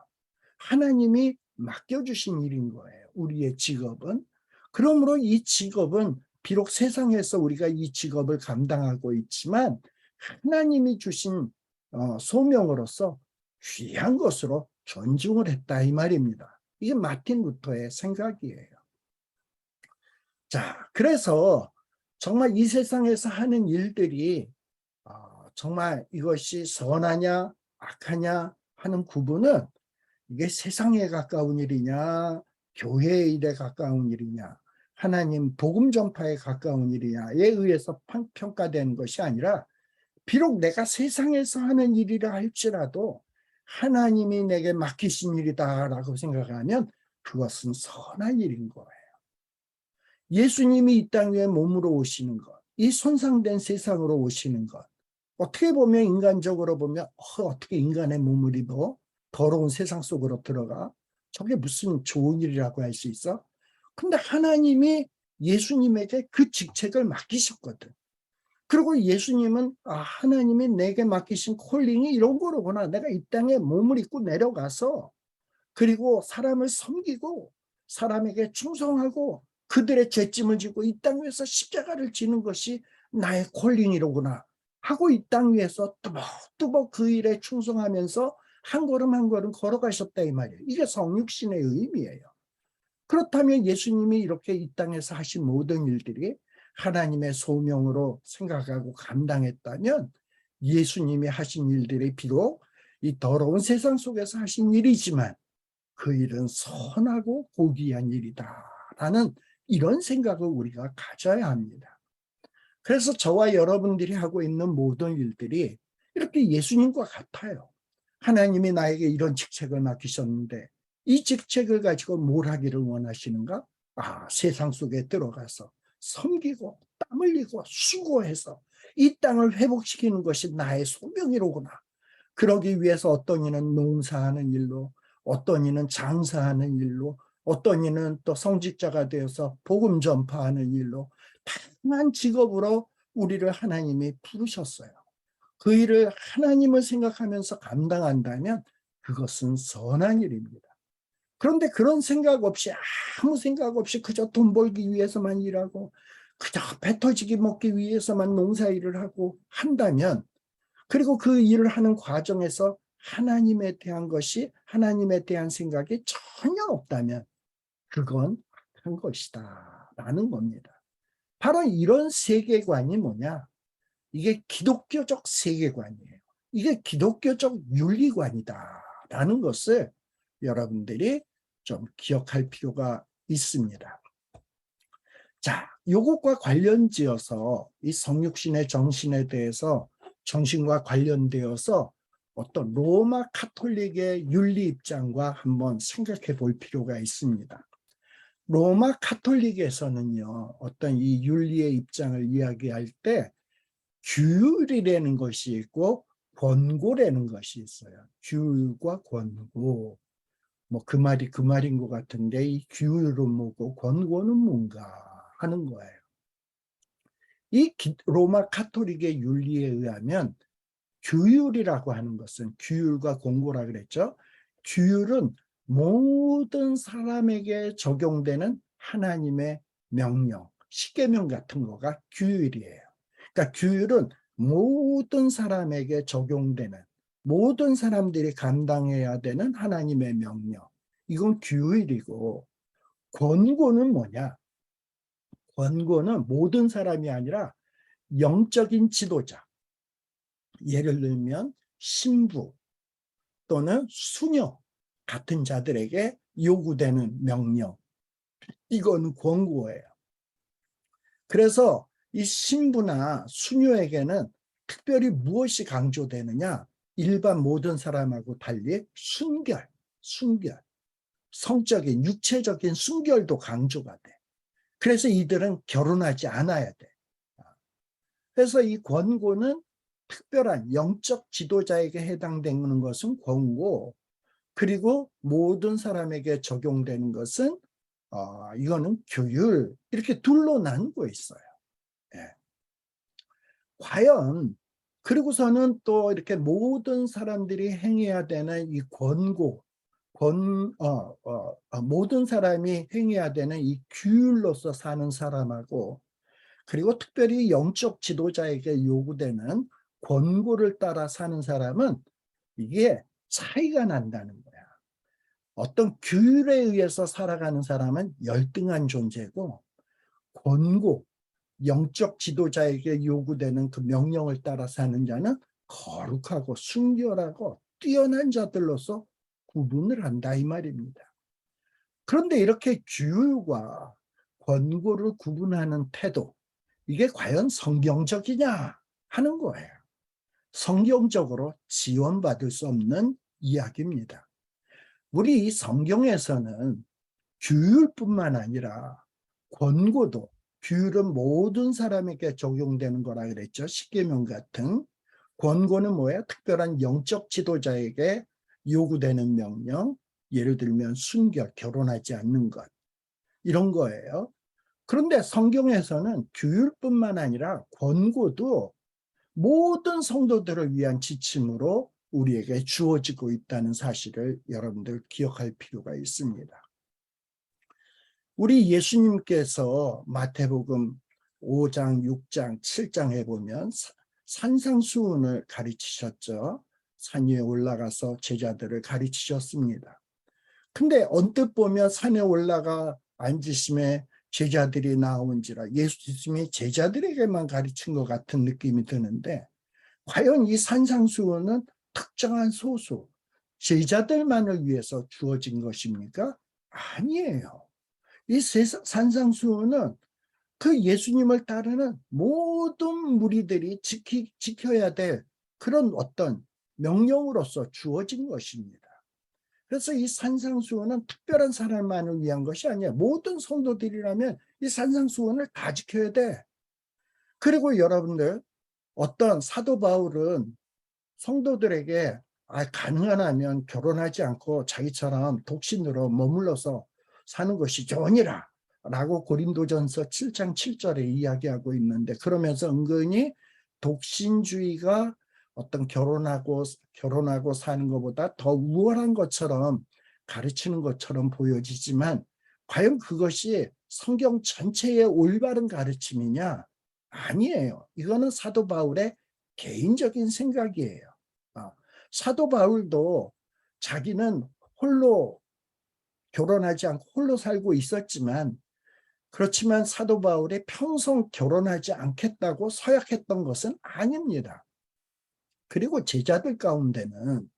하나님이 맡겨주신 일인 거예요. 우리의 직업은. 그러므로 이 직업은 비록 세상에서 우리가 이 직업을 감당하고 있지만 하나님이 주신 소명으로서 귀한 것으로 존중을 했다 이 말입니다. 이게 마틴 루터의 생각이에요. 자, 그래서 정말 이 세상에서 하는 일들이 정말 이것이 선하냐 악하냐 하는 구분은 이게 세상에 가까운 일이냐 교회의 일에 가까운 일이냐 하나님 복음 전파에 가까운 일이냐에 의해서 평가되는 것이 아니라 비록 내가 세상에서 하는 일이라 할지라도 하나님이 내게 맡기신 일이다라고 생각하면 그것은 선한 일인 거예요. 예수님이 이 땅 위에 몸으로 오시는 것, 이 손상된 세상으로 오시는 것, 어떻게 보면 인간적으로 보면 어떻게 인간의 몸을 입어 더러운 세상 속으로 들어가? 저게 무슨 좋은 일이라고 할 수 있어? 근데 하나님이 예수님에게 그 직책을 맡기셨거든. 그리고 예수님은 하나님이 내게 맡기신 콜링이 이런 거로구나. 내가 이 땅에 몸을 입고 내려가서 그리고 사람을 섬기고 사람에게 충성하고 그들의 죄짐을 지고 이 땅 위에서 십자가를 지는 것이 나의 콜링이로구나 하고 이 땅 위에서 뚜벅뚜벅 그 일에 충성하면서 한 걸음 한 걸음 걸어가셨다 이 말이에요. 이게 성육신의 의미예요. 그렇다면 예수님이 이렇게 이 땅에서 하신 모든 일들이 하나님의 소명으로 생각하고 감당했다면 예수님이 하신 일들이 비록 이 더러운 세상 속에서 하신 일이지만 그 일은 선하고 고귀한 일이다라는 이런 생각을 우리가 가져야 합니다. 그래서 저와 여러분들이 하고 있는 모든 일들이 이렇게 예수님과 같아요. 하나님이 나에게 이런 직책을 맡기셨는데 이 직책을 가지고 뭘 하기를 원하시는가? 세상 속에 들어가서 섬기고 땀 흘리고 수고해서 이 땅을 회복시키는 것이 나의 소명이로구나. 그러기 위해서 어떤 이는 농사하는 일로, 어떤 이는 장사하는 일로, 어떤 이는 또 성직자가 되어서 복음 전파하는 일로 다양한 직업으로 우리를 하나님이 부르셨어요. 그 일을 하나님을 생각하면서 감당한다면 그것은 선한 일입니다. 그런데 그런 생각 없이 아무 생각 없이 그저 돈 벌기 위해서만 일하고 그저 배 터지기 먹기 위해서만 농사일을 하고 한다면 그리고 그 일을 하는 과정에서 하나님에 대한 것이 하나님에 대한 생각이 전혀 없다면 그건 악한 것이다 라는 겁니다. 바로 이런 세계관이 뭐냐? 이게 기독교적 세계관이에요. 이게 기독교적 윤리관이다라는 것을 여러분들이 좀 기억할 필요가 있습니다. 자, 요것과 관련지어서 이 성육신의 정신에 대해서 정신과 관련되어서 어떤 로마 카톨릭의 윤리 입장과 한번 생각해 볼 필요가 있습니다. 로마 카톨릭에서는요, 어떤 이 윤리의 입장을 이야기할 때 규율이라는 것이 있고 권고라는 것이 있어요. 규율과 권고. 뭐 그 말이 그 말인 것 같은데 이 규율은 뭐고 권고는 뭔가 하는 거예요. 이 로마 카톨릭의 윤리에 의하면 규율이라고 하는 것은 규율과 권고라 그랬죠. 규율은 모든 사람에게 적용되는 하나님의 명령, 십계명 같은 거가 규율이에요. 그러니까 규율은 모든 사람에게 적용되는 모든 사람들이 감당해야 되는 하나님의 명령. 이건 규율이고 권고는 뭐냐? 권고는 모든 사람이 아니라 영적인 지도자. 예를 들면 신부 또는 수녀 같은 자들에게 요구되는 명령. 이건 권고예요. 그래서 이 신부나 수녀에게는 특별히 무엇이 강조되느냐? 일반 모든 사람하고 달리 순결, 성적인, 육체적인 순결도 강조가 돼. 그래서 이들은 결혼하지 않아야 돼. 그래서 이 권고는 특별한 영적 지도자에게 해당되는 것은 권고, 그리고 모든 사람에게 적용되는 것은 이거는 규율, 이렇게 둘로 나누고 있어요. 예. 과연 그리고서는 또 이렇게 모든 사람들이 행해야 되는 이 권고, 모든 사람이 행해야 되는 이 규율로서 사는 사람하고, 그리고 특별히 영적 지도자에게 요구되는 권고를 따라 사는 사람은 이게 차이가 난다는 거야. 어떤 규율에 의해서 살아가는 사람은 열등한 존재고, 권고, 영적 지도자에게 요구되는 그 명령을 따라 사는 자는 거룩하고 순결하고 뛰어난 자들로서 구분을 한다, 이 말입니다. 그런데 이렇게 규율과 권고를 구분하는 태도, 이게 과연 성경적이냐 하는 거예요. 성경적으로 지원받을 수 없는 이야기입니다. 우리 성경에서는 규율뿐만 아니라 권고도, 규율은 모든 사람에게 적용되는 거라 그랬죠. 십계명 같은. 권고는 뭐예요? 특별한 영적 지도자에게 요구되는 명령, 예를 들면 순결, 결혼하지 않는 것, 이런 거예요. 그런데 성경에서는 규율뿐만 아니라 권고도 모든 성도들을 위한 지침으로 우리에게 주어지고 있다는 사실을 여러분들 기억할 필요가 있습니다. 우리 예수님께서 마태복음 5장, 6장, 7장에 보면 산상수훈을 가르치셨죠. 산 위에 올라가서 제자들을 가르치셨습니다. 근데 언뜻 보면 산에 올라가 앉으심에 제자들이 나온지라 예수님이 제자들에게만 가르친 것 같은 느낌이 드는데, 과연 이 산상수훈은 특정한 소수, 제자들만을 위해서 주어진 것입니까? 아니에요. 이 산상수훈은 그 예수님을 따르는 모든 무리들이 지켜야 될 그런 어떤 명령으로서 주어진 것입니다. 그래서 이 산상수훈은 특별한 사람만을 위한 것이 아니에요. 모든 성도들이라면 이 산상수훈을 다 지켜야 돼. 그리고 여러분들, 어떤 사도 바울은 성도들에게 가능하면 결혼하지 않고 자기처럼 독신으로 머물러서 사는 것이 좋으니라 라고 고린도전서 7장 7절에 이야기하고 있는데, 그러면서 은근히 독신주의가 어떤 결혼하고 사는 것보다 더 우월한 것처럼 가르치는 것처럼 보여지지만, 과연 그것이 성경 전체의 올바른 가르침이냐? 아니에요. 이거는 사도 바울의 개인적인 생각이에요. 사도 바울도 자기는 홀로 결혼하지 않고 홀로 살고 있었지만, 그렇지만 사도 바울이 평생 결혼하지 않겠다고 서약했던 것은 아닙니다. 그리고 제자들 가운데는,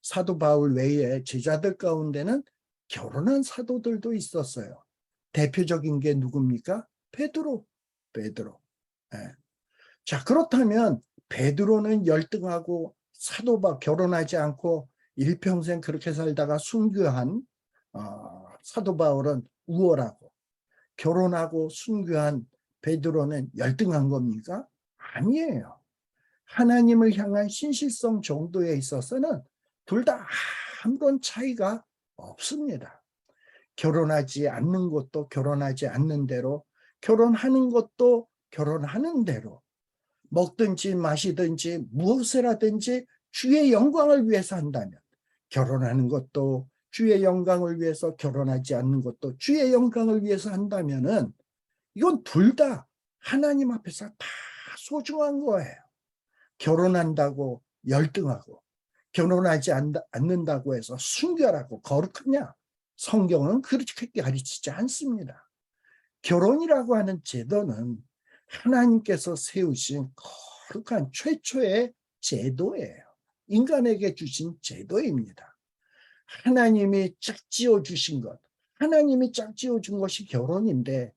사도 바울 외에 제자들 가운데는 결혼한 사도들도 있었어요. 대표적인 게 누굽니까? 베드로. 예. 자, 그렇다면 베드로는 열등하고 사도 바울 결혼하지 않고 일평생 그렇게 살다가 순교한 사도 바울은 우월하고, 결혼하고 순교한 베드로는 열등한 겁니까? 아니에요. 하나님을 향한 신실성 정도에 있어서는 둘 다 아무런 차이가 없습니다. 결혼하지 않는 것도 결혼하지 않는 대로, 결혼하는 것도 결혼하는 대로, 먹든지 마시든지 무엇을 하든지 주의 영광을 위해서 한다면, 결혼하는 것도 주의 영광을 위해서, 결혼하지 않는 것도 주의 영광을 위해서 한다면은 이건 둘 다 하나님 앞에서 다 소중한 거예요. 결혼한다고 열등하고 결혼하지 않는다고 해서 순결하고 거룩하냐? 성경은 그렇게 가르치지 않습니다. 결혼이라고 하는 제도는 하나님께서 세우신 거룩한 최초의 제도예요. 인간에게 주신 제도입니다. 하나님이 짝지어 주신 것, 하나님이 짝지어 준 것이 결혼인데,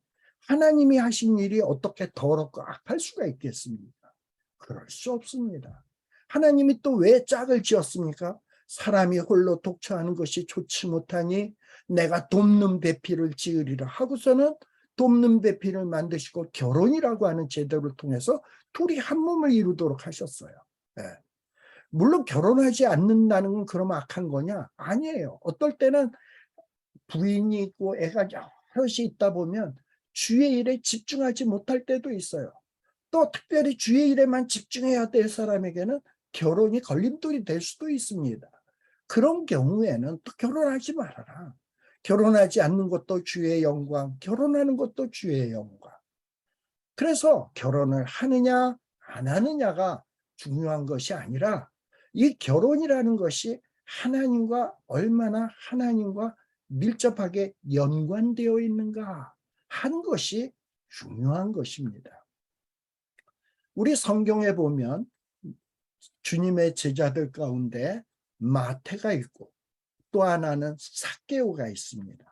하나님이 하신 일이 어떻게 더럽고 악할 수가 있겠습니까? 그럴 수 없습니다. 하나님이 또 왜 짝을 지었습니까? 사람이 홀로 독처하는 것이 좋지 못하니 내가 돕는 배필을 지으리라 하고서는 돕는 배필을 만드시고 결혼이라고 하는 제도를 통해서 둘이 한 몸을 이루도록 하셨어요. 네. 물론 결혼하지 않는다는 건 그럼 악한 거냐? 아니에요. 어떨 때는 부인이 있고 애가 여럿이 있다 보면 주의 일에 집중하지 못할 때도 있어요. 또 특별히 주의 일에만 집중해야 될 사람에게는 결혼이 걸림돌이 될 수도 있습니다. 그런 경우에는 또 결혼하지 말아라. 결혼하지 않는 것도 주의 영광, 결혼하는 것도 주의 영광. 그래서 결혼을 하느냐 안 하느냐가 중요한 것이 아니라 이 결혼이라는 것이 하나님과 밀접하게 연관되어 있는가 하는 것이 중요한 것입니다. 우리 성경에 보면 주님의 제자들 가운데 마태가 있고 또 하나는 삭개오가 있습니다.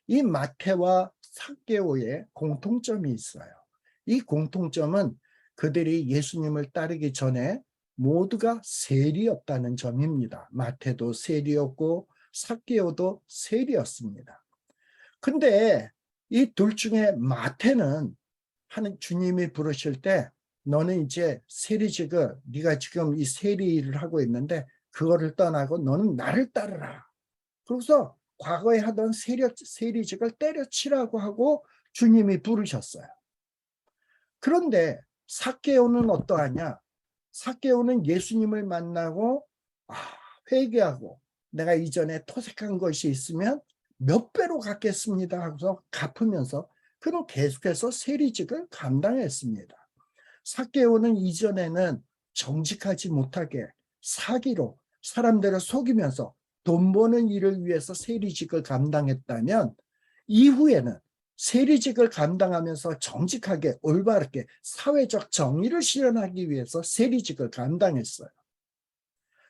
이 마태와 삭개오의 공통점이 있어요. 이 공통점은 그들이 예수님을 따르기 전에 모두가 세리였다는 점입니다. 마태도 세리였고 삭개오도 세리였습니다. 근데 이 둘 중에 마태는 주님이 부르실 때 너는 이제 세리직을 네가 지금 이 세리 일을 하고 있는데 그거를 떠나고 너는 나를 따르라. 그래서 과거에 하던 세리직을 때려치라고 하고 주님이 부르셨어요. 그런데 삭개오는 어떠하냐? 삭개오는 예수님을 만나고 회개하고 내가 이전에 토색한 것이 있으면 몇 배로 갚겠습니다 하고서 갚으면서 그는 계속해서 세리직을 감당했습니다. 삭개오는 이전에는 정직하지 못하게 사기로 사람들을 속이면서 돈 버는 일을 위해서 세리직을 감당했다면 이후에는 세리직을 감당하면서 정직하게 올바르게 사회적 정의를 실현하기 위해서 세리직을 감당했어요.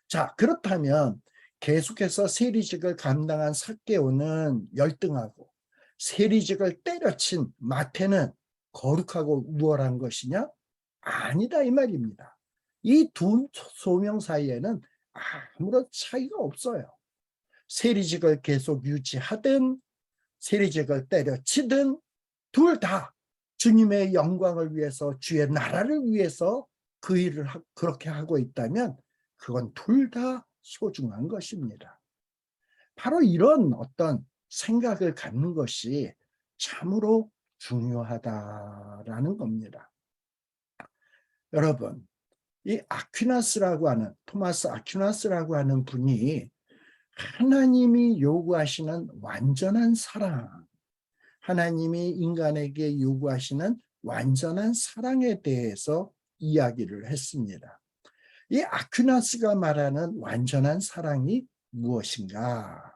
자, 그렇다면 계속해서 세리직을 감당한 삭개오는 열등하고 세리직을 때려친 마태는 거룩하고 우월한 것이냐? 아니다 이 말입니다. 이 두 소명 사이에는 아무런 차이가 없어요. 세리직을 계속 유지하든 세리직을 때려치든 둘 다 주님의 영광을 위해서 주의 나라를 위해서 그 일을 그렇게 하고 있다면 그건 둘 다 소중한 것입니다. 바로 이런 어떤 생각을 갖는 것이 참으로 중요하다라는 겁니다. 여러분, 이 토마스 아퀴나스라고 하는 분이 하나님이 요구하시는 완전한 사랑, 하나님이 인간에게 요구하시는 완전한 사랑에 대해서 이야기를 했습니다. 이 아퀴나스가 말하는 완전한 사랑이 무엇인가?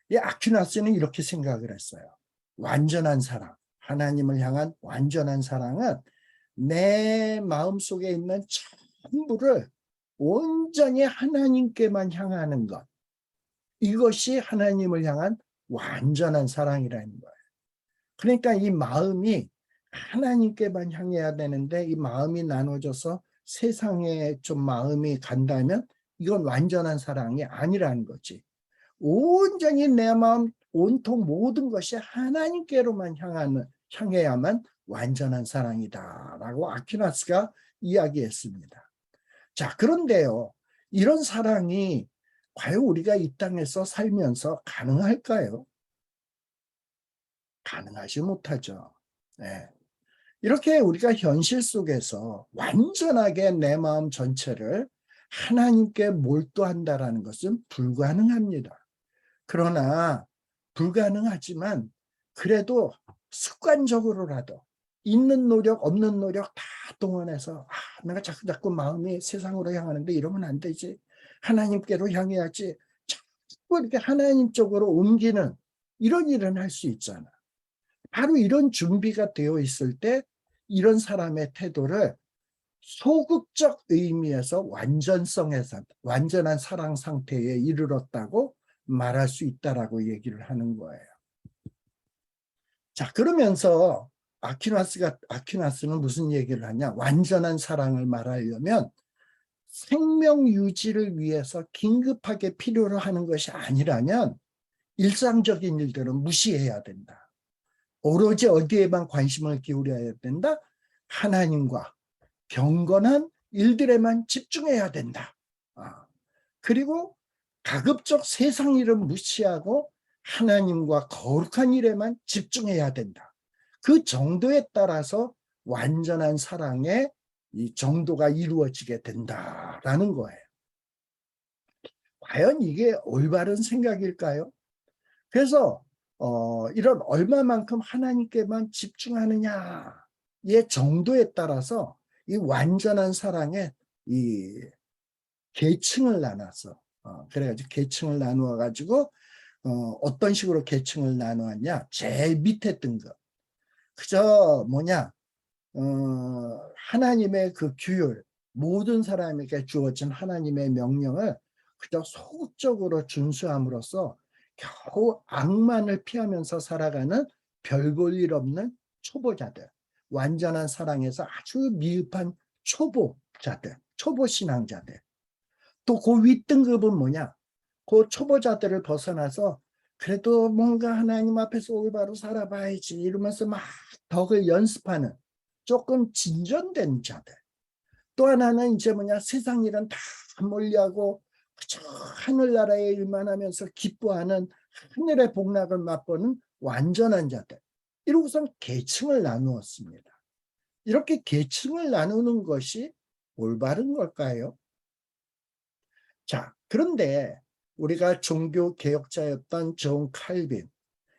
이 아퀴나스는 이렇게 생각을 했어요. 완전한 사랑, 하나님을 향한 완전한 사랑은 내 마음속에 있는 전부를 온전히 하나님께만 향하는 것. 이것이 하나님을 향한 완전한 사랑이라는 거예요. 그러니까 이 마음이 하나님께만 향해야 되는데 이 마음이 나눠져서 세상에 좀 마음이 간다면 이건 완전한 사랑이 아니라는 거지. 온전히 내 마음, 온통 모든 것이 하나님께로만 향해야만 완전한 사랑이다라고 아퀴나스가 이야기했습니다. 자, 그런데요, 이런 사랑이 과연 우리가 이 땅에서 살면서 가능할까요? 가능하지 못하죠. 네. 이렇게 우리가 현실 속에서 완전하게 내 마음 전체를 하나님께 몰두한다라는 것은 불가능합니다. 그러나 불가능하지만 그래도 습관적으로라도 있는 노력 없는 노력 다 동원해서 내가 자꾸 마음이 세상으로 향하는데 이러면 안 되지. 하나님께로 향해야지. 자꾸 이렇게 하나님 쪽으로 옮기는 이런 일은 할 수 있잖아. 바로 이런 준비가 되어 있을 때 이런 사람의 태도를 소극적 의미에서 완전한 사랑 상태에 이르렀다고 말할 수 있다라고 얘기를 하는 거예요. 자, 그러면서 아퀴나스는 무슨 얘기를 하냐? 완전한 사랑을 말하려면 생명 유지를 위해서 긴급하게 필요로 하는 것이 아니라면 일상적인 일들은 무시해야 된다. 오로지 어디에만 관심을 기울여야 된다? 하나님과 경건한 일들에만 집중해야 된다. 그리고 가급적 세상 일은 무시하고 하나님과 거룩한 일에만 집중해야 된다. 그 정도에 따라서 완전한 사랑의 이 정도가 이루어지게 된다라는 거예요. 과연 이게 올바른 생각일까요? 그래서 이런 얼마만큼 하나님께만 집중하느냐의 정도에 따라서 이 완전한 사랑의 이 계층을 나눠서 그래가지고 계층을 나누어 가지고 어떤 식으로 계층을 나누었냐? 제일 밑에 등급. 그저 뭐냐? 하나님의 그 규율, 모든 사람에게 주어진 하나님의 명령을 그저 소극적으로 준수함으로써 겨우 악만을 피하면서 살아가는 별 볼 일 없는 초보자들, 완전한 사랑에서 아주 미흡한 초보자들, 초보신앙자들. 또 그 윗등급은 뭐냐? 그 초보자들을 벗어나서 그래도 뭔가 하나님 앞에서 올바로 살아봐야지 이러면서 막 덕을 연습하는 조금 진전된 자들. 또 하나는 이제 뭐냐? 세상 일은 다 멀리하고 그저 하늘나라의 일만 하면서 기뻐하는 하늘의 복락을 맛보는 완전한 자들. 이러고선 계층을 나누었습니다. 이렇게 계층을 나누는 것이 올바른 걸까요? 자, 그런데 우리가 종교 개혁자였던 존 칼빈,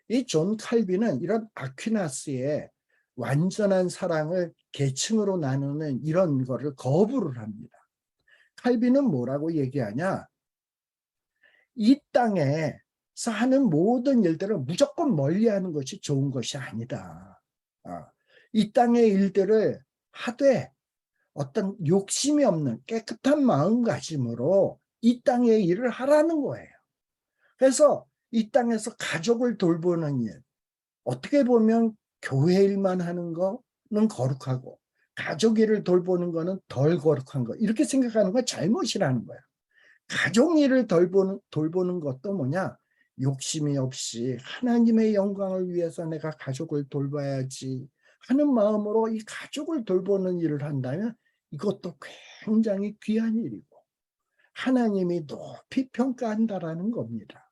이 존 칼빈은 이런 아퀴나스의 완전한 사랑을 계층으로 나누는 이런 거를 거부를 합니다. 칼빈은 뭐라고 얘기하냐? 이 땅에서 하는 모든 일들을 무조건 멀리하는 것이 좋은 것이 아니다. 이 땅의 일들을 하되 어떤 욕심이 없는 깨끗한 마음가짐으로 이 땅의 일을 하라는 거예요. 그래서 이 땅에서 가족을 돌보는 일, 어떻게 보면 교회 일만 하는 거는 거룩하고 가족 일을 돌보는 거는 덜 거룩한 거, 이렇게 생각하는 건 잘못이라는 거예요. 가족 일을 돌보는 것도 뭐냐? 욕심이 없이 하나님의 영광을 위해서 내가 가족을 돌봐야지 하는 마음으로 이 가족을 돌보는 일을 한다면 이것도 굉장히 귀한 일이고 하나님이 높이 평가한다라는 겁니다.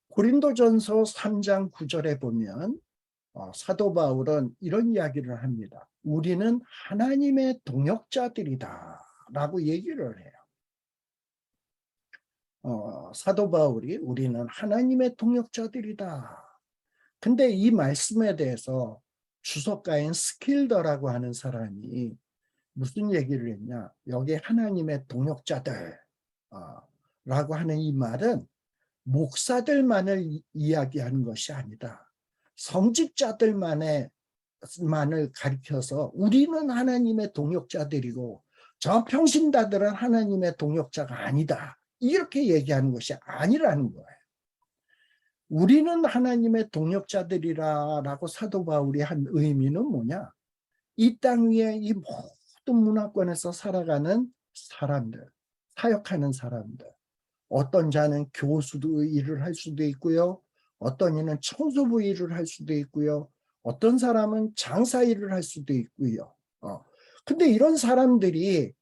고린도전서 3장 9절에 보면 사도 바울은 이런 이야기를 합니다. 우리는 하나님의 동역자들이다 라고 얘기를 해요. 사도 바울이 우리는 하나님의 동역자들이다. 근데 이 말씀에 대해서 주석가인 스킬더라고 하는 사람이 무슨 얘기를 했냐? 여기 하나님의 동역자들 라고 하는 이 말은 목사들만을 이야기하는 것이 아니다. 성직자들만을 가리켜서 우리는 하나님의 동역자들이고 저 평신다들은 하나님의 동역자가 아니다. 이렇게 얘기하는 것이 아니라는 거예요. 우리는 하나님의 동역자들이라고 사도 바울이 한 의미는 뭐냐? 이 땅 위에 이 모든 문화권에서 살아가는 사람들, 사역하는 사람들. 어떤 자는 교수도 일을 할 수도 있고요. 어떤 이는 청소부 일을 할 수도 있고요. 어떤 사람은 장사 일을 할 수도 있고요. 근데 이런 사람들이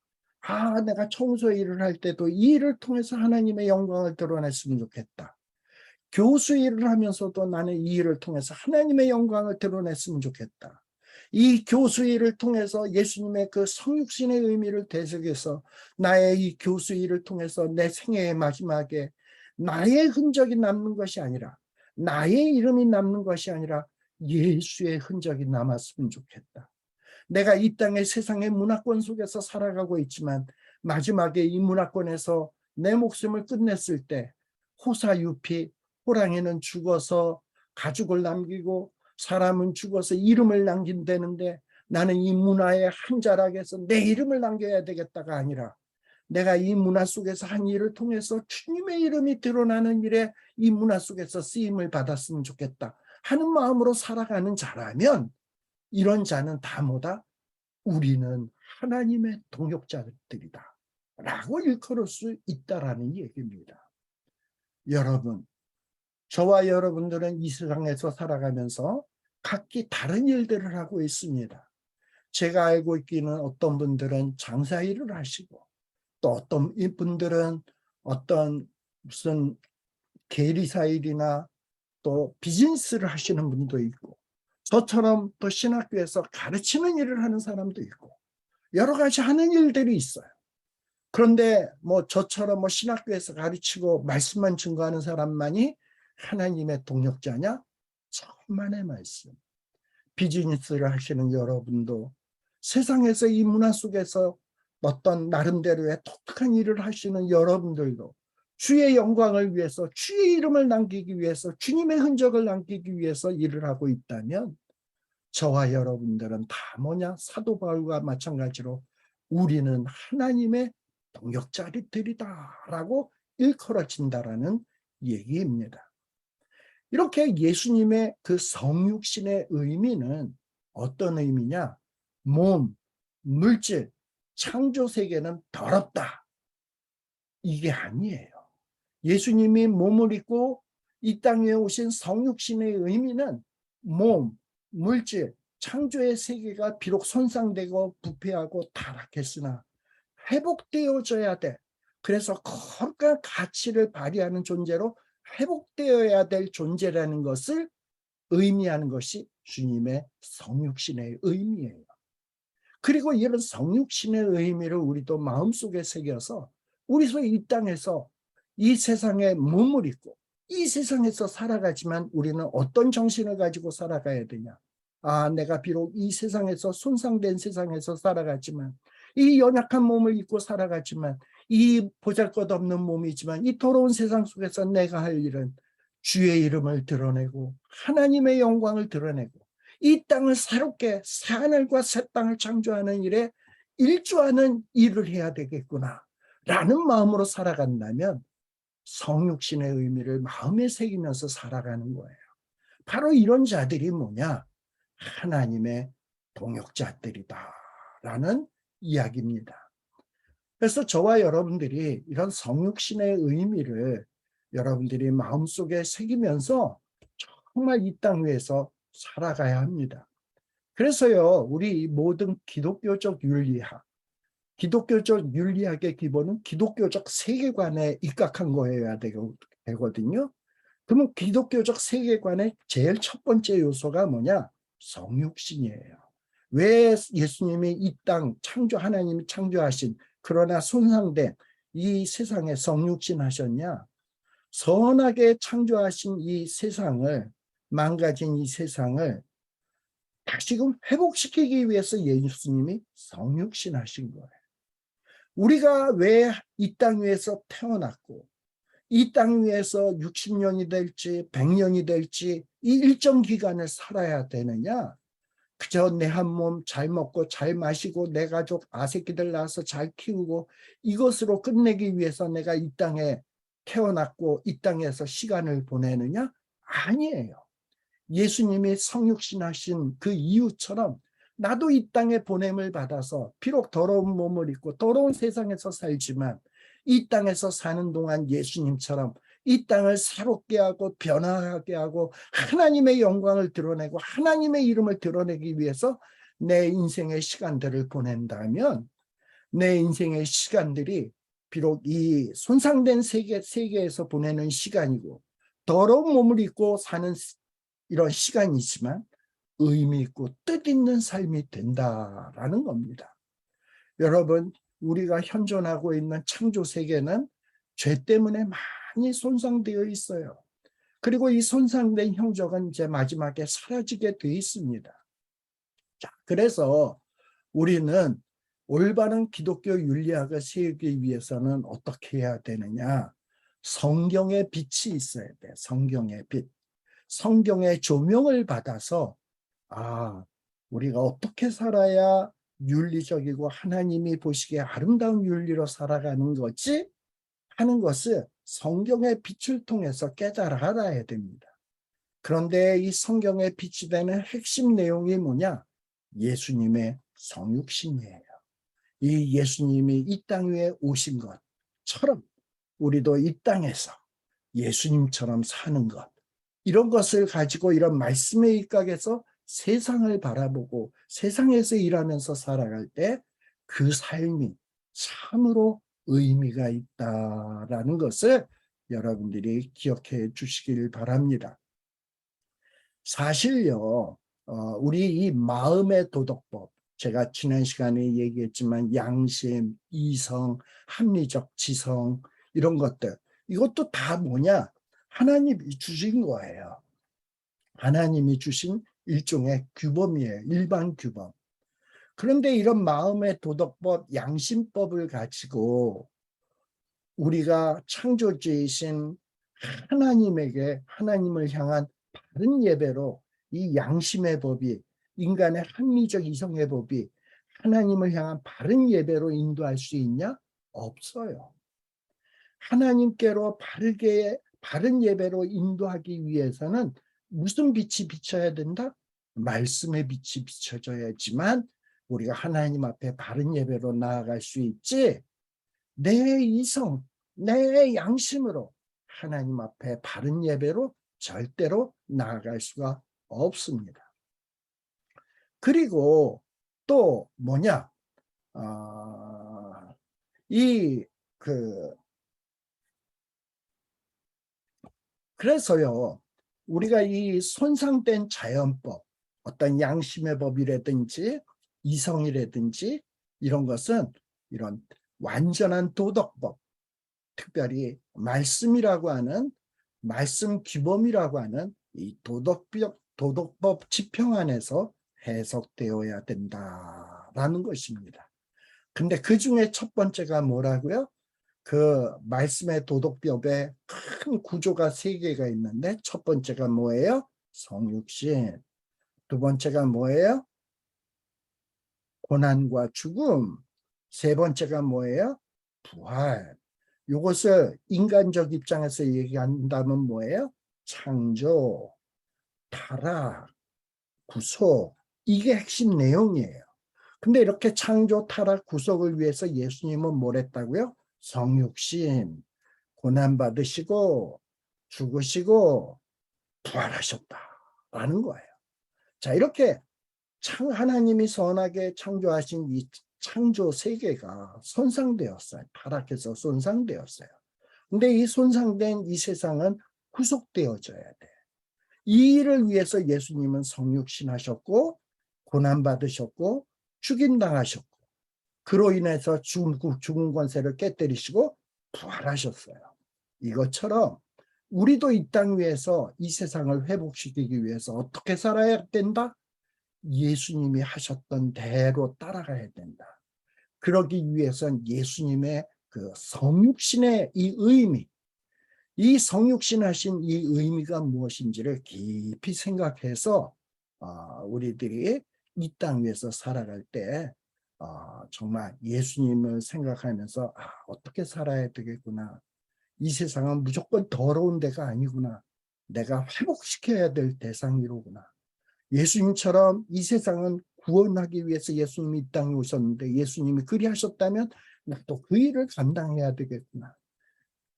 내가 청소 일을 할 때도 이 일을 통해서 하나님의 영광을 드러냈으면 좋겠다. 교수 일을 하면서도 나는 이 일을 통해서 하나님의 영광을 드러냈으면 좋겠다. 이 교수 일을 통해서 예수님의 그 성육신의 의미를 되새겨서 나의 이 교수 일을 통해서 내 생애의 마지막에 나의 흔적이 남는 것이 아니라 나의 이름이 남는 것이 아니라 예수의 흔적이 남았으면 좋겠다. 내가 이 땅의 세상의 문화권 속에서 살아가고 있지만 마지막에 이 문화권에서 내 목숨을 끝냈을 때 호사유피, 호랑이는 죽어서 가죽을 남기고 사람은 죽어서 이름을 남긴다는데 나는 이 문화의 한 자락에서 내 이름을 남겨야 되겠다가 아니라 내가 이 문화 속에서 한 일을 통해서 주님의 이름이 드러나는 일에 이 문화 속에서 쓰임을 받았으면 좋겠다 하는 마음으로 살아가는 자라면 이런 자는 다 뭐다? 우리는 하나님의 동역자들이다 라고 일컬을 수 있다라는 얘기입니다. 여러분, 저와 여러분들은 이 세상에서 살아가면서 각기 다른 일들을 하고 있습니다. 제가 알고 있기는 어떤 분들은 장사 일을 하시고 또 어떤 분들은 어떤 무슨 계리사 일이나 또 비즈니스를 하시는 분도 있고, 저처럼 또 신학교에서 가르치는 일을 하는 사람도 있고, 여러 가지 하는 일들이 있어요. 그런데 뭐 저처럼 뭐 신학교에서 가르치고 말씀만 증거하는 사람만이 하나님의 동역자냐? 천만의 말씀. 비즈니스를 하시는 여러분도, 세상에서 이 문화 속에서 어떤 나름대로의 독특한 일을 하시는 여러분들도 주의 영광을 위해서, 주의 이름을 남기기 위해서, 주님의 흔적을 남기기 위해서 일을 하고 있다면, 저와 여러분들은 다 뭐냐? 사도 바울과 마찬가지로 우리는 하나님의 동역자들이다라고 일컬어진다라는 얘기입니다. 이렇게 예수님의 그 성육신의 의미는 어떤 의미냐? 몸, 물질, 창조 세계는 더럽다, 이게 아니에요. 예수님이 몸을 입고 이 땅에 오신 성육신의 의미는 몸, 물질, 창조의 세계가 비록 손상되고 부패하고 타락했으나 회복되어져야 돼. 그래서 거룩한 가치를 발휘하는 존재로 회복되어야 될 존재라는 것을 의미하는 것이 주님의 성육신의 의미예요. 그리고 이런 성육신의 의미를 우리도 마음속에 새겨서 우리도 이 땅에서 이 세상에 몸을 입고 이 세상에서 살아가지만 우리는 어떤 정신을 가지고 살아가야 되냐? 아, 내가 비록 이 세상에서 손상된 세상에서 살아가지만, 이 연약한 몸을 입고 살아가지만, 이 보잘것없는 몸이지만 이 더러운 세상 속에서 내가 할 일은 주의 이름을 드러내고 하나님의 영광을 드러내고 이 땅을 새롭게 새 하늘과 새 땅을 창조하는 일에 일조하는 일을 해야 되겠구나 라는 마음으로 살아간다면 성육신의 의미를 마음에 새기면서 살아가는 거예요. 바로 이런 자들이 뭐냐? 하나님의 동역자들이다라는 이야기입니다. 그래서 저와 여러분들이 이런 성육신의 의미를 여러분들이 마음속에 새기면서 정말 이 땅 위에서 살아가야 합니다. 그래서요, 우리 모든 기독교적 윤리학의 기본은 기독교적 세계관에 입각한 거여야 되거든요. 그러면 기독교적 세계관의 제일 첫 번째 요소가 뭐냐? 성육신이에요. 왜 예수님이 이 땅 하나님이 창조하신 그러나 손상된 이 세상에 성육신 하셨냐? 선하게 창조하신 이 세상을, 망가진 이 세상을 다시금 회복시키기 위해서 예수님이 성육신 하신 거예요. 우리가 왜 이 땅 위에서 태어났고 이 땅 위에서 60년이 될지 100년이 될지 이 일정 기간을 살아야 되느냐? 그저 내 한 몸 잘 먹고 잘 마시고 내 가족 아새끼들 낳아서 잘 키우고 이것으로 끝내기 위해서 내가 이 땅에 태어났고 이 땅에서 시간을 보내느냐? 아니에요. 예수님이 성육신하신 그 이유처럼 나도 이 땅에 보냄을 받아서 비록 더러운 몸을 입고 더러운 세상에서 살지만 이 땅에서 사는 동안 예수님처럼 이 땅을 새롭게 하고 변화하게 하고 하나님의 영광을 드러내고 하나님의 이름을 드러내기 위해서 내 인생의 시간들을 보낸다면 내 인생의 시간들이 비록 이 손상된 세계에서 보내는 시간이고 더러운 몸을 입고 사는 이런 시간이지만 의미 있고 뜻 있는 삶이 된다라는 겁니다. 여러분, 우리가 현존하고 있는 창조 세계는 죄 때문에 많이 손상되어 있어요. 그리고 이 손상된 형적은 이제 마지막에 사라지게 되어 있습니다. 자, 그래서 우리는 올바른 기독교 윤리학을 세우기 위해서는 어떻게 해야 되느냐? 성경의 빛이 있어야 돼. 성경의 빛. 성경의 조명을 받아서 우리가 어떻게 살아야 윤리적이고 하나님이 보시기에 아름다운 윤리로 살아가는 거지? 하는 것을 성경의 빛을 통해서 깨달아 알아야 됩니다. 그런데 이 성경의 빛이 되는 핵심 내용이 뭐냐? 예수님의 성육신이에요. 이 예수님이 이 땅 위에 오신 것처럼 우리도 이 땅에서 예수님처럼 사는 것, 이런 것을 가지고 이런 말씀에 입각해서 세상을 바라보고 세상에서 일하면서 살아갈 때 그 삶이 참으로 의미가 있다라는 것을 여러분들이 기억해 주시길 바랍니다. 사실요, 우리 이 마음의 도덕법, 제가 지난 시간에 얘기했지만 양심, 이성, 합리적 지성 이런 것들, 이것도 다 뭐냐? 하나님이 주신 거예요. 하나님이 주신 일종의 규범이에요. 일반 규범. 그런데 이런 마음의 도덕법, 양심법을 가지고 우리가 창조주이신 하나님에게 하나님을 향한 바른 예배로 이 양심의 법이 인간의 합리적 이성의 법이 하나님을 향한 바른 예배로 인도할 수 있냐? 없어요. 하나님께로 바른 예배로 인도하기 위해서는 무슨 빛이 비춰야 된다? 말씀의 빛이 비춰져야지만 우리가 하나님 앞에 바른 예배로 나아갈 수 있지. 내 이성, 내 양심으로 하나님 앞에 바른 예배로 절대로 나아갈 수가 없습니다. 그리고 또 뭐냐? 이 그래서요, 우리가 이 손상된 자연법, 어떤 양심의 법이라든지 이성이라든지 이런 것은 이런 완전한 도덕법, 특별히 말씀이라고 하는 말씀 규범이라고 하는 이 도덕법 지평 안에서 해석되어야 된다라는 것입니다. 근데 그 중에 첫 번째가 뭐라고요? 그 말씀의 도덕법에 큰 구조가 세 개가 있는데 첫 번째가 뭐예요? 성육신. 두 번째가 뭐예요? 고난과 죽음. 세 번째가 뭐예요? 부활. 이것을 인간적 입장에서 얘기한다면 뭐예요? 창조, 타락, 구속. 이게 핵심 내용이에요. 근데 이렇게 창조, 타락, 구속을 위해서 예수님은 뭘 했다고요? 성육신, 고난받으시고 죽으시고 부활하셨다라는 거예요. 자, 이렇게 하나님이 선하게 창조하신 이 창조 세계가 손상되었어요. 타락해서 손상되었어요. 근데 이 손상된 이 세상은 구속되어져야 돼. 이 일을 위해서 예수님은 성육신하셨고 고난받으셨고 죽임당하셨고 그로 인해서 죽은 권세를 깨뜨리시고 부활하셨어요. 이것처럼 우리도 이 땅 위에서 이 세상을 회복시키기 위해서 어떻게 살아야 된다? 예수님이 하셨던 대로 따라가야 된다. 그러기 위해선 예수님의 그 성육신의 이 의미, 이 성육신 하신 이 의미가 무엇인지를 깊이 생각해서 우리들이 이 땅 위에서 살아갈 때 정말 예수님을 생각하면서 어떻게 살아야 되겠구나. 이 세상은 무조건 더러운 데가 아니구나. 내가 회복시켜야 될 대상이로구나. 예수님처럼 이 세상은 구원하기 위해서 예수님이 이 땅에 오셨는데 예수님이 그리하셨다면 나도 그 일을 감당해야 되겠구나.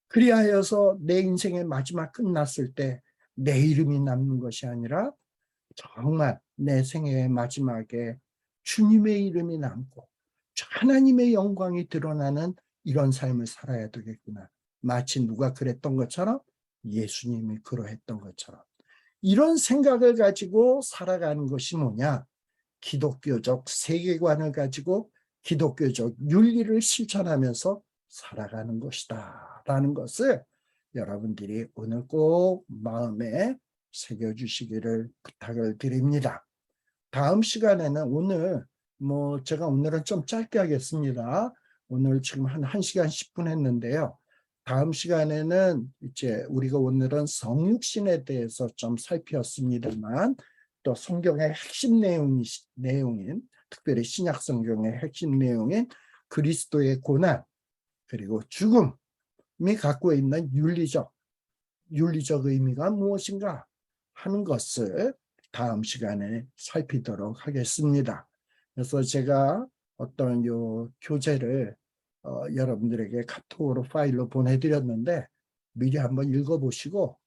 그리하여서 내 인생의 마지막 끝났을 때 내 이름이 남는 것이 아니라 정말 내 생애의 마지막에 주님의 이름이 남고 하나님의 영광이 드러나는 이런 삶을 살아야 되겠구나. 마치 누가 그랬던 것처럼 예수님이 그러했던 것처럼 이런 생각을 가지고 살아가는 것이 뭐냐? 기독교적 세계관을 가지고 기독교적 윤리를 실천하면서 살아가는 것이다 라는 것을 여러분들이 오늘 꼭 마음에 새겨주시기를 부탁을 드립니다. 다음 시간에는 오늘 제가 오늘은 좀 짧게 하겠습니다. 오늘 지금 한 1시간 10분 했는데요. 다음 시간에는 이제 우리가 오늘은 성육신에 대해서 좀 살폈습니다만 또 성경의 핵심 내용인 특별히 신약 성경의 핵심 내용인 그리스도의 고난 그리고 죽음이 갖고 있는 윤리적 의미가 무엇인가 하는 것을 다음 시간에 살피도록 하겠습니다. 그래서 제가 어떤 요 교재를 여러분들에게 카톡으로 파일로 보내드렸는데 미리 한번 읽어보시고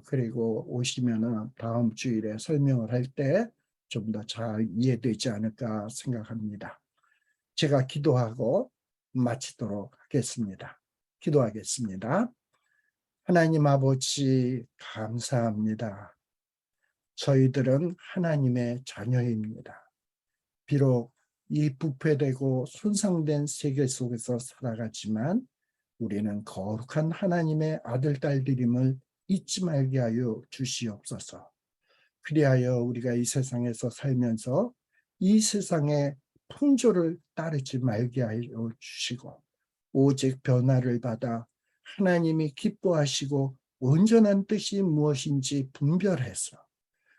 그리고 오시면은 다음 주일에 설명을 할 때 좀 더 잘 이해되지 않을까 생각합니다. 제가 기도하고 마치도록 하겠습니다. 기도하겠습니다. 하나님 아버지, 감사합니다. 저희들은 하나님의 자녀입니다. 비록 이 부패되고 손상된 세계 속에서 살아가지만 우리는 거룩한 하나님의 아들, 딸들임을 잊지 말게 하여 주시옵소서. 그리하여 우리가 이 세상에서 살면서 이 세상의 풍조를 따르지 말게 하여 주시고, 오직 변화를 받아 하나님이 기뻐하시고 온전한 뜻이 무엇인지 분별해서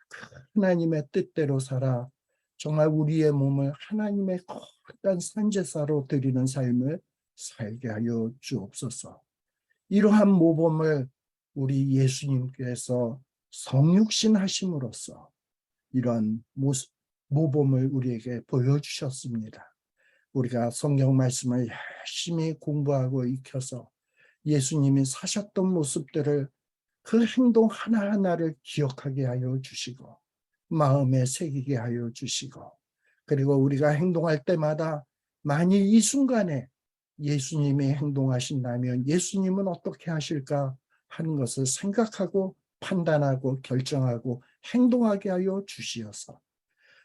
그 하나님의 뜻대로 살아 정말 우리의 몸을 하나님의 거룩한 산제사로 드리는 삶을 살게 하여 주옵소서. 이러한 모범을 우리 예수님께서 성육신 하심으로써 이런 모범을 우리에게 보여주셨습니다. 우리가 성경 말씀을 열심히 공부하고 익혀서 예수님이 사셨던 모습들을, 그 행동 하나하나를 기억하게 하여 주시고 마음에 새기게 하여 주시고, 그리고 우리가 행동할 때마다 만일 이 순간에 예수님이 행동하신다면 예수님은 어떻게 하실까 하는 것을 생각하고 판단하고 결정하고 행동하게 하여 주시어서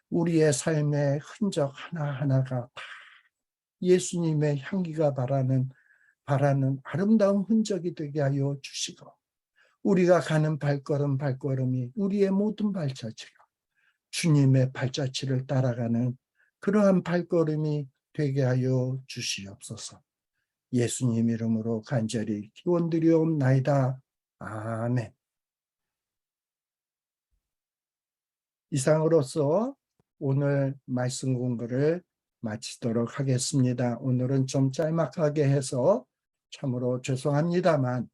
우리의 삶의 흔적 하나하나가 다 예수님의 향기가 바라는 아름다운 흔적이 되게 하여 주시고, 우리가 가는 발걸음이 우리의 모든 발자취가 주님의 발자취를 따라가는 그러한 발걸음이 되게 하여 주시옵소서. 예수님 이름으로 간절히 기원드리옵나이다. 아멘. 이상으로서 오늘 말씀 공부를 마치도록 하겠습니다. 오늘은 좀 짤막하게 해서 참으로 죄송합니다만,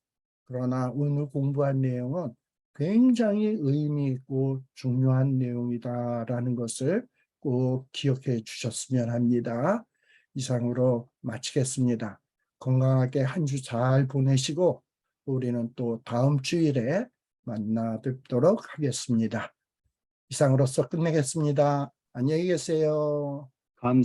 그러나 오늘 공부한 내용은 굉장히 의미 있고 중요한 내용이다라는 것을 꼭 기억해 주셨으면 합니다. 이상으로 마치겠습니다. 건강하게 한 주 잘 보내시고 우리는 또 다음 주일에 만나 뵙도록 하겠습니다. 이상으로서 끝내겠습니다. 안녕히 계세요. 감사합니다.